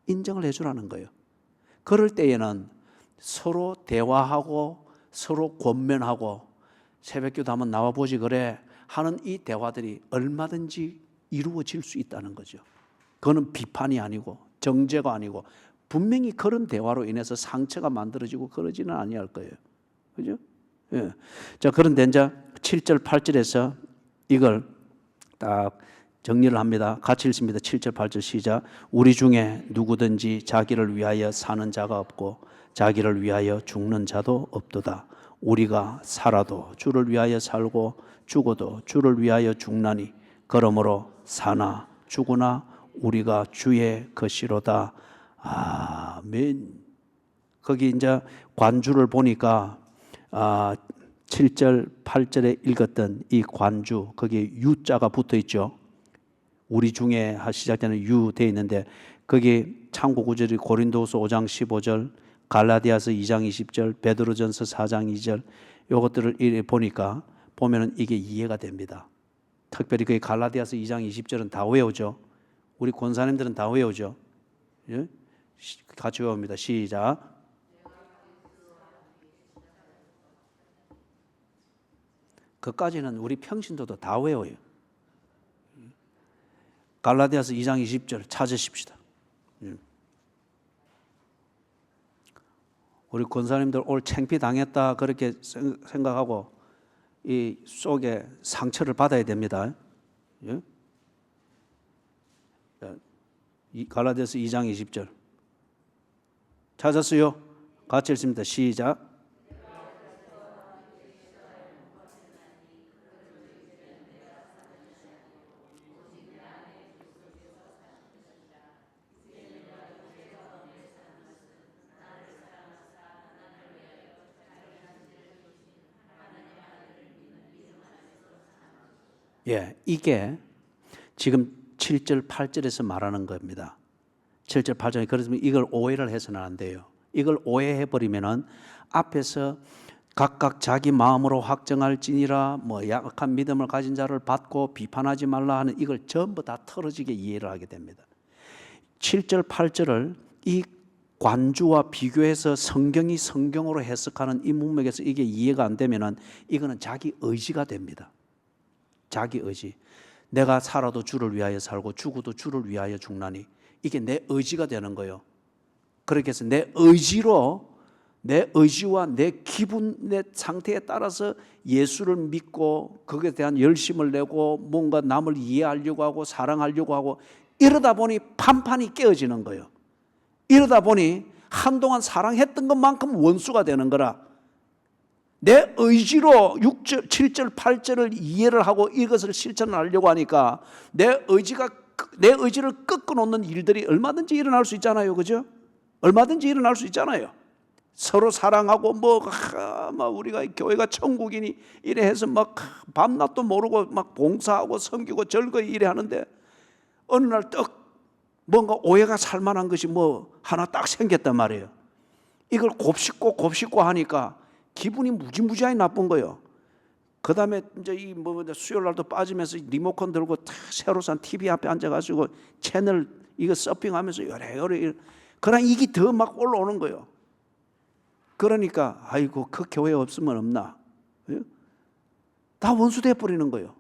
인정을 해주라는 거예요. 그럴 때에는 서로 대화하고 서로 권면하고 새벽기도 한번 나와보지 그래 하는 이 대화들이 얼마든지 이루어질 수 있다는 거죠. 그거는 비판이 아니고 정죄가 아니고 분명히 그런 대화로 인해서 상처가 만들어지고 그러지는 아니할 거예요. 그죠? 예. 자, 그런데 이제 7절, 8절에서 이걸 딱 정리를 합니다. 같이 읽습니다. 7절, 8절 시작. 우리 중에 누구든지 자기를 위하여 사는 자가 없고 자기를 위하여 죽는 자도 없도다. 우리가 살아도 주를 위하여 살고 죽어도 주를 위하여 죽나니 그러므로 사나 죽으나 우리가 주의 것이로다. 아멘. 거기 이제 관주를 보니까 7절, 8절에 읽었던 이 관주, 거기에 유자가 붙어 있죠. 우리 중에 시작되는 유 되어 있는데 거기 참고 구절이 고린도서 5장 15절, 갈라디아서 2장 20절, 베드로전서 4장 2절 이것들을 보니까 보면은 이게 이해가 됩니다. 특별히 그 갈라디아서 2장 20절은 다 외우죠. 우리 권사님들은 다 외우죠. 예? 같이 외웁니다. 시작. 그까지는 우리 평신도도 다 외워요. 갈라디아서 2장 20절 찾으십시다. 우리 권사님들 오늘 창피 당했다 그렇게 생각하고 이 속에 상처를 받아야 됩니다. 갈라디아서 2장 20절 찾았어요? 같이 읽습니다. 시작. 예, 이게 지금 7절, 8절에서 말하는 겁니다. 7절, 8절에 그래서 이걸 오해를 해서는 안 돼요. 이걸 오해해버리면은 앞에서 각각 자기 마음으로 확정할지니라 뭐 약한 믿음을 가진 자를 받고 비판하지 말라 하는 이걸 전부 다 털어지게 이해를 하게 됩니다. 7절, 8절을 이 관주와 비교해서 성경이 성경으로 해석하는 이 문맥에서 이게 이해가 안 되면은 이거는 자기 의지가 됩니다. 자기 의지. 내가 살아도 주를 위하여 살고 죽어도 주를 위하여 죽나니 이게 내 의지가 되는 거예요. 그렇게 해서 내 의지로 내 의지와 내 기분, 내 상태에 따라서 예수를 믿고 거기에 대한 열심을 내고 뭔가 남을 이해하려고 하고 사랑하려고 하고 이러다 보니 판판이 깨어지는 거예요. 이러다 보니 한동안 사랑했던 것만큼 원수가 되는 거라. 내 의지로 6절, 7절, 8절을 이해를 하고 이것을 실천하려고 하니까 내 의지를 꺾어놓는 일들이 얼마든지 일어날 수 있잖아요. 그죠? 얼마든지 일어날 수 있잖아요. 서로 사랑하고 막 우리가 교회가 천국이니 이래 해서 막 밤낮도 모르고 막 봉사하고 섬기고 즐거이 이래 하는데 어느 날 떡 뭔가 오해가 살만한 것이 뭐 하나 딱 생겼단 말이에요. 이걸 곱씹고 하니까 기분이 무지무지하게 나쁜 거예요. 그 다음에 이제 이 뭐 수요일 날도 빠지면서 리모컨 들고 새로 산 TV 앞에 앉아가지고 채널 이거 서핑하면서 요래 그러나 이게 더 막 올라오는 거예요. 그러니까 아이고 그 교회 없으면 없나? 다 원수 돼 버리는 거예요.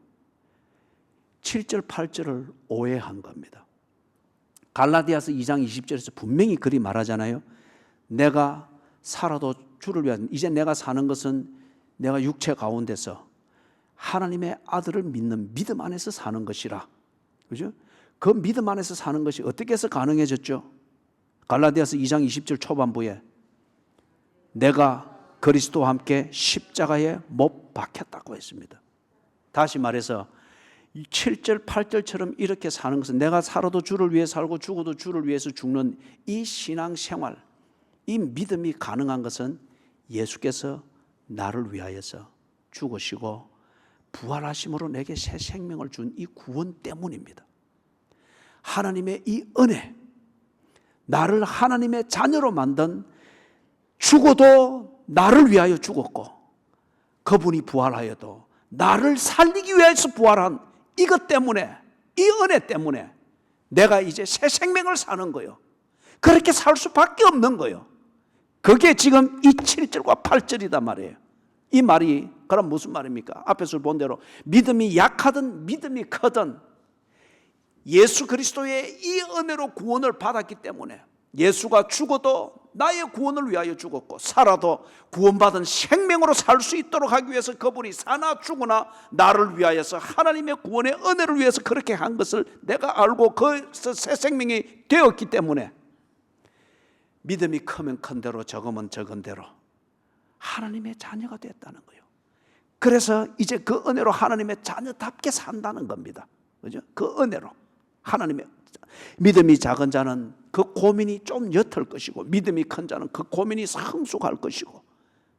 7절 8절을 오해한 겁니다. 갈라디아서 2장 20절에서 분명히 그리 말하잖아요. 내가 살아도 주를 위한 이제 내가 사는 것은 내가 육체 가운데서 하나님의 아들을 믿는 믿음 안에서 사는 것이라. 그죠? 그 믿음 안에서 사는 것이 어떻게 해서 가능해졌죠? 갈라디아서 2장 20절 초반부에 내가 그리스도와 함께 십자가에 못 박혔다고 했습니다. 다시 말해서 7절 8절처럼 이렇게 사는 것은 내가 살아도 주를 위해 살고 죽어도 주를 위해서 죽는 이 신앙생활, 이 믿음이 가능한 것은 예수께서 나를 위하여서 죽으시고 부활하심으로 내게 새 생명을 준 이 구원 때문입니다. 하나님의 이 은혜, 나를 하나님의 자녀로 만든 죽어도 나를 위하여 죽었고 그분이 부활하여도 나를 살리기 위해서 부활한 이것 때문에, 이 은혜 때문에 내가 이제 새 생명을 사는 거예요. 그렇게 살 수밖에 없는 거예요. 그게 지금 이 7절과 8절이단 말이에요. 이 말이 그럼 무슨 말입니까? 앞에서 본 대로 믿음이 약하든 믿음이 크든 예수 그리스도의 이 은혜로 구원을 받았기 때문에 예수가 죽어도 나의 구원을 위하여 죽었고 살아도 구원받은 생명으로 살 수 있도록 하기 위해서 그분이 사나 죽으나 나를 위하여서 하나님의 구원의 은혜를 위해서 그렇게 한 것을 내가 알고 그 새 생명이 되었기 때문에 믿음이 크면 큰 대로 적으면 적은 대로 하나님의 자녀가 됐다는 거예요. 그래서 이제 그 은혜로 하나님의 자녀답게 산다는 겁니다. 그죠? 그 은혜로 하나님의 믿음이 작은 자는 그 고민이 좀 옅을 것이고 믿음이 큰 자는 그 고민이 성숙할 것이고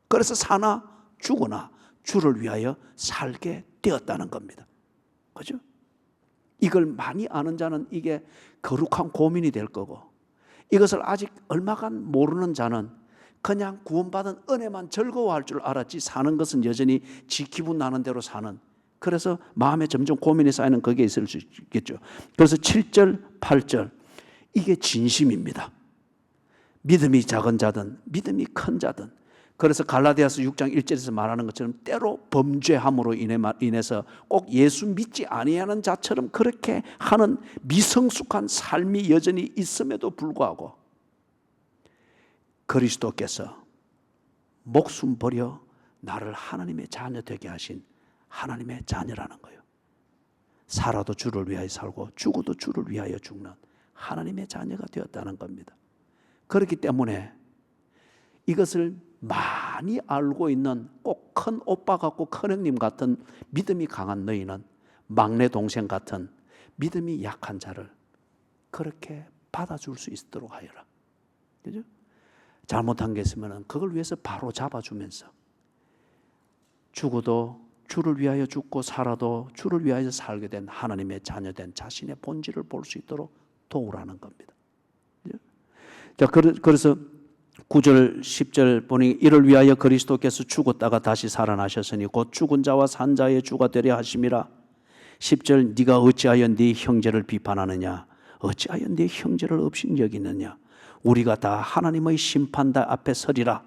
그래서 사나 죽으나 주를 위하여 살게 되었다는 겁니다. 그죠? 이걸 많이 아는 자는 이게 거룩한 고민이 될 거고 이것을 아직 얼마간 모르는 자는 그냥 구원받은 은혜만 즐거워할 줄 알았지 사는 것은 여전히 지 기분 나는 대로 사는 그래서 마음에 점점 고민이 쌓이는 그게 있을 수 있겠죠. 그래서 7절, 8절 이게 진심입니다. 믿음이 작은 자든 믿음이 큰 자든, 그래서 갈라디아서 6장 1절에서 말하는 것처럼 때로 범죄함으로 인해서 꼭 예수 믿지 아니하는 자처럼 그렇게 하는 미성숙한 삶이 여전히 있음에도 불구하고 그리스도께서 목숨 버려 나를 하나님의 자녀 되게 하신 하나님의 자녀라는 거예요. 살아도 주를 위하여 살고 죽어도 주를 위하여 죽는 하나님의 자녀가 되었다는 겁니다. 그렇기 때문에 이것을 많이 알고 있는 꼭 큰 오빠 같고 큰 형님 같은 믿음이 강한 너희는 막내 동생 같은 믿음이 약한 자를 그렇게 받아줄 수 있도록 하여라. 그죠? 잘못한 게 있으면 그걸 위해서 바로 잡아주면서 죽어도 주를 위하여 죽고 살아도 주를 위하여 살게 된 하나님의 자녀된 자신의 본질을 볼 수 있도록 도우라는 겁니다. 자, 그래서 9절 10절 보니 이를 위하여 그리스도께서 죽었다가 다시 살아나셨으니 곧 죽은 자와 산 자의 주가 되려 하심이라. 10절 네가 어찌하여 네 형제를 비판하느냐, 어찌하여 네 형제를 업신여기느냐, 우리가 다 하나님의 심판대 앞에 서리라.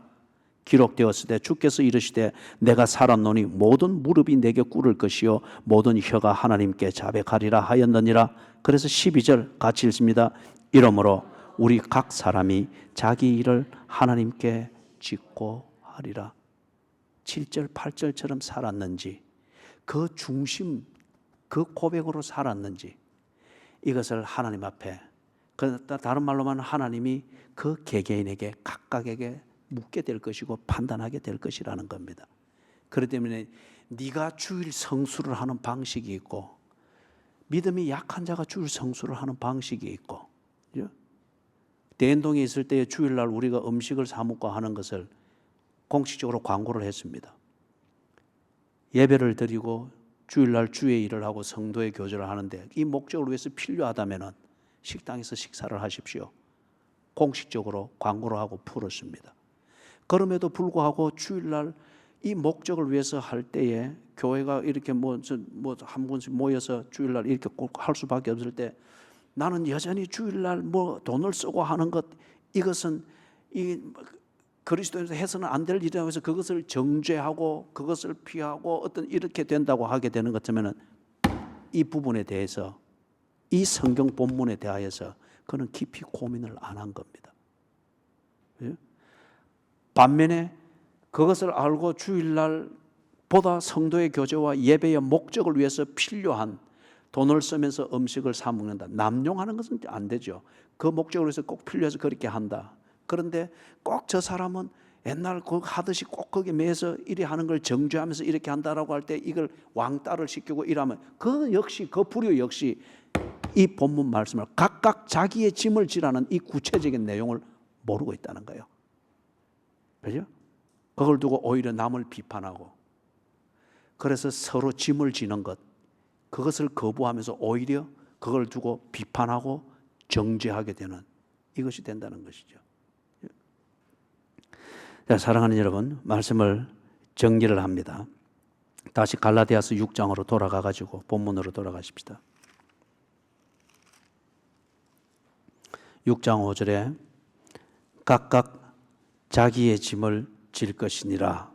기록되었을 때 주께서 이르시되 내가 살았노니 모든 무릎이 내게 꿇을 것이요 모든 혀가 하나님께 자백하리라 하였느니라. 그래서 12절 같이 읽습니다. 이러므로 우리 각 사람이 자기 일을 하나님께 짓고 하리라. 7절 8절처럼 살았는지, 그 중심, 그 고백으로 살았는지, 이것을 하나님 앞에, 다른 말로만 하나님이 그 개개인에게 각각에게 묻게 될 것이고 판단하게 될 것이라는 겁니다. 그렇기 때문에 네가 주일 성수를 하는 방식이 있고 믿음이 약한 자가 주일 성수를 하는 방식이 있고, 그죠? 대연동에 있을 때 주일날 우리가 음식을 사 먹고 하는 것을 공식적으로 광고를 했습니다. 예배를 드리고 주일날 주의 일을 하고 성도의 교제를 하는데 이 목적을 위해서 필요하다면 식당에서 식사를 하십시오. 공식적으로 광고를 하고 풀었습니다. 그럼에도 불구하고 주일날 이 목적을 위해서 할 때에 교회가 이렇게 한 분씩 모여서 주일날 이렇게 꼭 할 수밖에 없을 때 나는 여전히 주일날 돈을 쓰고 하는 것, 이것은 이 그리스도인으로서 해서는 안 될 일이라고 해서 그것을 정죄하고 그것을 피하고 어떤 이렇게 된다고 하게 되는 것 같으면 이 부분에 대해서, 이 성경 본문에 대하여서 그는 깊이 고민을 안 한 겁니다. 반면에 그것을 알고 주일날 보다 성도의 교제와 예배의 목적을 위해서 필요한 돈을 쓰면서 음식을 사 먹는다, 남용하는 것은 안 되죠. 그 목적으로 해서 꼭 필요해서 그렇게 한다. 그런데 꼭 저 사람은 옛날 그 하듯이 꼭 거기에 매여서 이래 하는 걸 정죄하면서 이렇게 한다라고 할 때 이걸 왕따를 시키고 이러면 그 역시, 그 불효 역시 이 본문 말씀을 각각 자기의 짐을 지라는 이 구체적인 내용을 모르고 있다는 거예요. 그죠? 그걸 두고 오히려 남을 비판하고, 그래서 서로 짐을 지는 것, 그것을 거부하면서 오히려 그걸 두고 비판하고 정죄하게 되는, 이것이 된다는 것이죠. 자, 사랑하는 여러분, 말씀을 정리를 합니다. 다시 갈라디아서 6장으로 돌아가 가지고 본문으로 돌아가십시다. 6장 5절에 각각 자기의 짐을 질 것이니라.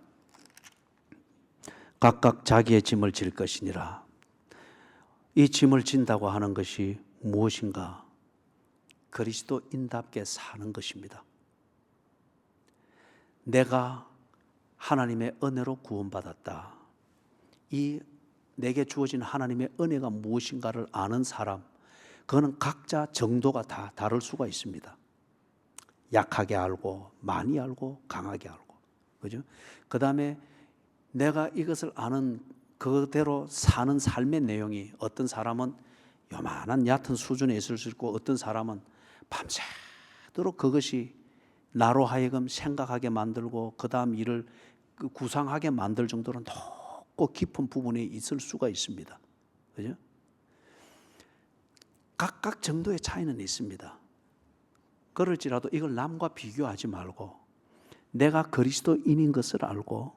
각각 자기의 짐을 질 것이니라. 이 짐을 진다고 하는 것이 무엇인가? 그리스도인답게 사는 것입니다. 내가 하나님의 은혜로 구원받았다. 이 내게 주어진 하나님의 은혜가 무엇인가를 아는 사람, 그거는 각자 정도가 다 다를 수가 있습니다. 약하게 알고, 많이 알고, 강하게 알고, 그죠? 그 다음에 내가 이것을 아는 그대로 사는 삶의 내용이, 어떤 사람은 요만한 얕은 수준에 있을 수 있고 어떤 사람은 밤새도록 그것이 나로 하여금 생각하게 만들고 그 다음 일을 구상하게 만들 정도로 높고 깊은 부분에 있을 수가 있습니다. 그죠? 각각 정도의 차이는 있습니다. 그럴지라도 이걸 남과 비교하지 말고 내가 그리스도인인 것을 알고,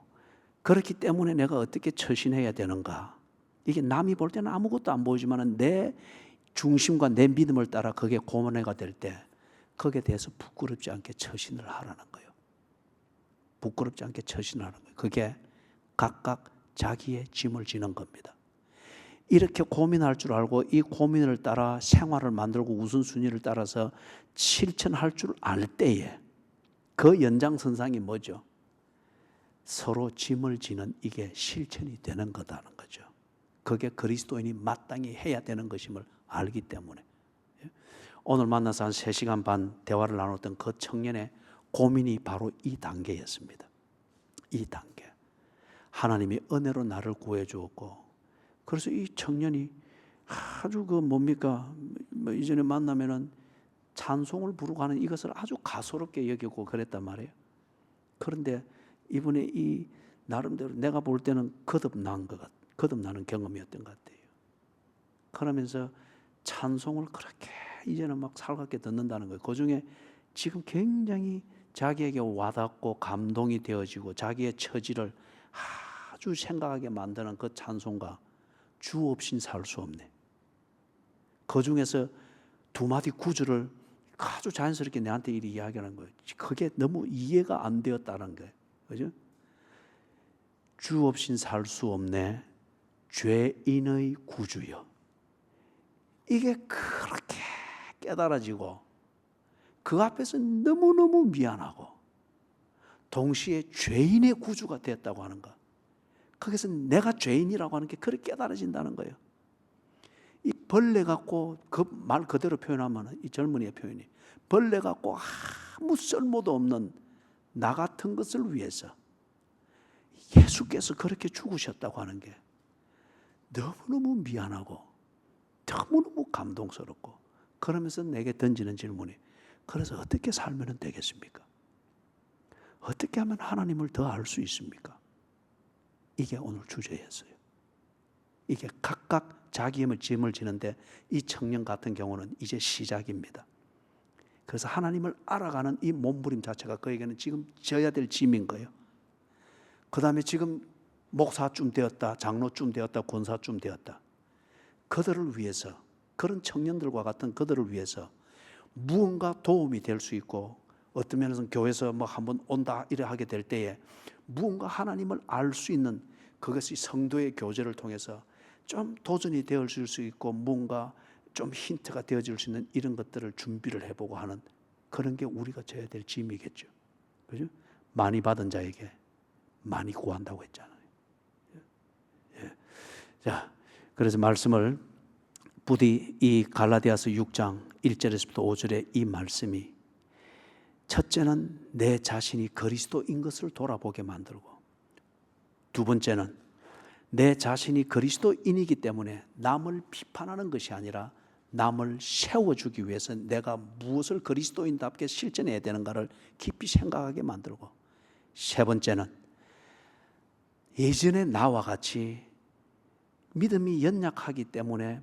그렇기 때문에 내가 어떻게 처신해야 되는가, 이게 남이 볼 때는 아무것도 안 보이지만 내 중심과 내 믿음을 따라 그게 고문회가 될 때 거기에 대해서 부끄럽지 않게 처신을 하라는 거예요. 부끄럽지 않게 처신을 하는 거예요. 그게 각각 자기의 짐을 지는 겁니다. 이렇게 고민할 줄 알고 이 고민을 따라 생활을 만들고 우선순위를 따라서 실천할 줄 알 때에 그 연장선상이 뭐죠? 서로 짐을 지는 이게 실천이 되는 거다는 거죠. 그게 그리스도인이 마땅히 해야 되는 것임을 알기 때문에. 오늘 만나서 한 3시간 반 대화를 나눴던 그 청년의 고민이 바로 이 단계였습니다. 이 단계. 하나님이 은혜로 나를 구해 주었고, 그래서 이 청년이 아주 이전에 만나면은 찬송을 부르고 하는 이것을 아주 가소롭게 여기고 그랬단 말이에요. 그런데 이번에 이 나름대로 내가 볼 때는 거듭나는 경험이었던 것 같아요. 그러면서 찬송을 그렇게 이제는 막 살갑게 듣는다는 거예요. 그 중에 지금 굉장히 자기에게 와닿고 감동이 되어지고 자기의 처지를 아주 생각하게 만드는 그 찬송가, 주 없인 살 수 없네. 그 중에서 2마디 구절을 아주 자연스럽게 내한테 이렇게 이야기하는 거예요. 그게 너무 이해가 안 되었다는 거예요. 그죠? 주 없인 살 수 없네, 죄인의 구주여. 이게 그렇게 깨달아지고 그 앞에서 너무너무 미안하고 동시에 죄인의 구주가 됐다고 하는 것. 거기서 내가 죄인이라고 하는 게 그렇게 깨달아진다는 거예요. 이 벌레 갖고 그 말 그대로 표현하면 이 젊은이의 표현이 벌레 갖고 아무 쓸모도 없는 나 같은 것을 위해서 예수께서 그렇게 죽으셨다고 하는 게 너무너무 미안하고 너무너무 감동스럽고, 그러면서 내게 던지는 질문이, 그래서 어떻게 살면 되겠습니까? 어떻게 하면 하나님을 더 알 수 있습니까? 이게 오늘 주제였어요. 이게 각각 자기의 짐을 지는데 이 청년 같은 경우는 이제 시작입니다. 그래서 하나님을 알아가는 이 몸부림 자체가 그에게는 지금 져야 될 짐인 거예요. 그 다음에 지금 목사쯤 되었다, 장로쯤 되었다, 권사쯤 되었다. 그들을 위해서, 그런 청년들과 같은 그들을 위해서 무언가 도움이 될 수 있고, 어떤 면에서는 교회에서 한번 온다 이래 하게 될 때에 무언가 하나님을 알 수 있는, 그것이 성도의 교제를 통해서 좀 도전이 되어질 수 있고 뭔가 좀 힌트가 되어질 수 있는 이런 것들을 준비를 해보고 하는 그런 게 우리가 져야 될 짐이겠죠. 그죠? 많이 받은 자에게 많이 구한다고 했잖아요. 예. 자, 그래서 말씀을 부디 이 갈라디아서 6장 1절에서부터 5절의 이 말씀이, 첫째는 내 자신이 그리스도인 것을 돌아보게 만들고, 두 번째는 내 자신이 그리스도인이기 때문에 남을 비판하는 것이 아니라 남을 세워주기 위해서 내가 무엇을 그리스도인답게 실천해야 되는가를 깊이 생각하게 만들고, 세 번째는 예전의 나와 같이 믿음이 연약하기 때문에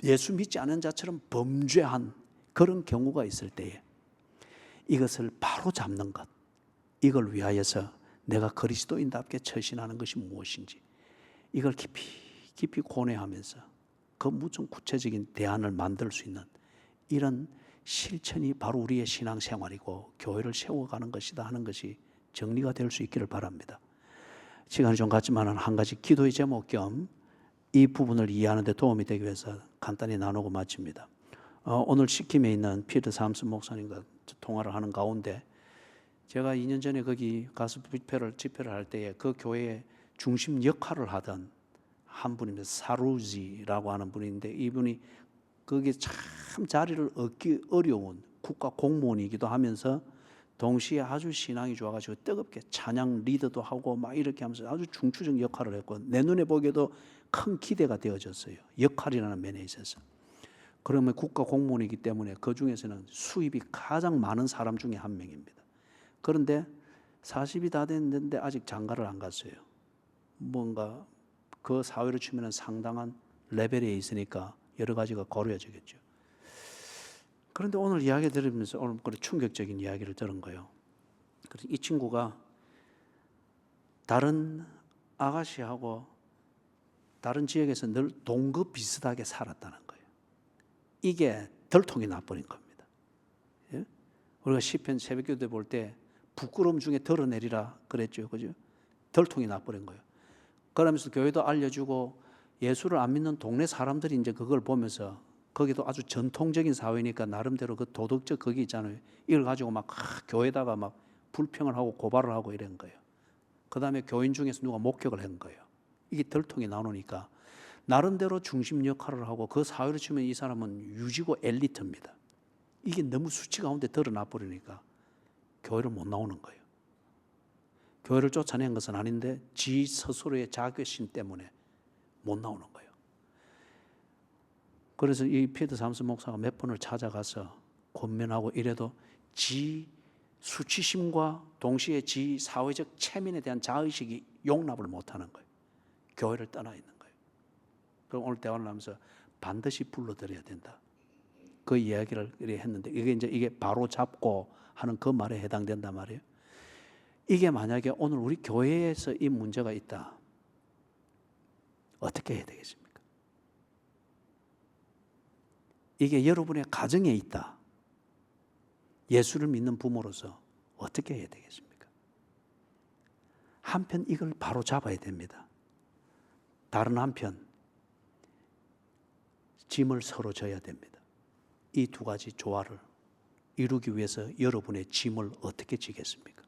예수 믿지 않은 자처럼 범죄한 그런 경우가 있을 때에 이것을 바로 잡는 것, 이걸 위하여서 내가 그리스도인답게 처신하는 것이 무엇인지 이걸 깊이 고뇌하면서 그 무슨 구체적인 대안을 만들 수 있는 이런 실천이 바로 우리의 신앙생활이고 교회를 세워가는 것이다 하는 것이 정리가 될 수 있기를 바랍니다. 시간이 좀 갔지만 한 가지 기도의 제목 겸 이 부분을 이해하는 데 도움이 되기 위해서 간단히 나누고 마칩니다. 오늘 시킴에 있는 피터 삼슨 목사님과 통화를 하는 가운데 제가 2년 전에 거기 가서 집회를 할 때에 그 교회의 중심 역할을 하던 한 분입니다. 사루지라고 하는 분인데, 이분이 거기에 참 자리를 얻기 어려운 국가 공무원이기도 하면서 동시에 아주 신앙이 좋아가지고 뜨겁게 찬양 리더도 하고 막 이렇게 하면서 아주 중추적 역할을 했고, 내 눈에 보기에도 큰 기대가 되어졌어요. 역할이라는 면에 있어서. 그러면 국가 공무원이기 때문에 그 중에서는 수입이 가장 많은 사람 중에 한 명입니다. 그런데 40이 다 됐는데 아직 장가를 안 갔어요. 뭔가 그 사회로 치면 상당한 레벨에 있으니까 여러 가지가 고려해지겠죠. 그런데 오늘 이야기 들으면서 오늘 그런 충격적인 이야기를 들은 거예요. 그래서 이 친구가 다른 아가씨하고 다른 지역에서 늘 동급 비슷하게 살았다는 거예요. 이게 덜통이 나버린 겁니다. 예? 우리가 시편 새벽기도 볼 때 부끄러움 중에 덜어내리라 그랬죠, 그죠? 덜통이 나버린 거예요. 그러면서 교회도 알려주고 예수를 안 믿는 동네 사람들이 이제 그걸 보면서 거기도 아주 전통적인 사회니까 나름대로 그 도덕적 그게 있잖아요. 이걸 가지고 막 교회다가 막 불평을 하고 고발을 하고 이런 거예요. 그 다음에 교인 중에서 누가 목격을 한 거예요. 이게 덜통이 나누니까 나름대로 중심 역할을 하고 그 사회로 치면 이 사람은 유지고 엘리트입니다. 이게 너무 수치 가운데 드러나 버리니까 교회를 못 나오는 거예요. 교회를 쫓아낸 것은 아닌데 지 스스로의 자괴심 때문에 못 나오는 거예요. 그래서 이 피터 삼슨 목사가 몇 번을 찾아가서 권면하고 이래도 지 수치심과 동시에 지 사회적 체면에 대한 자의식이 용납을 못하는 거예요. 교회를 떠나 있는 거예요. 그럼 오늘 대화를 하면서 반드시 불러들여야 된다. 그 이야기를 했는데 이게 바로 잡고 하는 그 말에 해당된단 말이에요. 이게 만약에 오늘 우리 교회에서 이 문제가 있다. 어떻게 해야 되겠습니까? 이게 여러분의 가정에 있다. 예수를 믿는 부모로서 어떻게 해야 되겠습니까? 한편 이걸 바로 잡아야 됩니다. 다른 한편 짐을 서로 져야 됩니다. 이 두 가지 조화를 이루기 위해서 여러분의 짐을 어떻게 지겠습니까?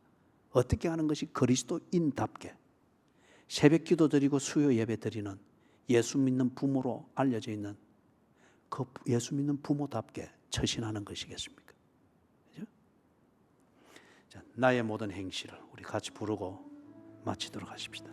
어떻게 하는 것이 그리스도인답게 새벽 기도 드리고 수요 예배 드리는 예수 믿는 부모로 알려져 있는 그 예수 믿는 부모답게 처신하는 것이겠습니까? 그죠? 자, 나의 모든 행실을 우리 같이 부르고 마치도록 하십시다.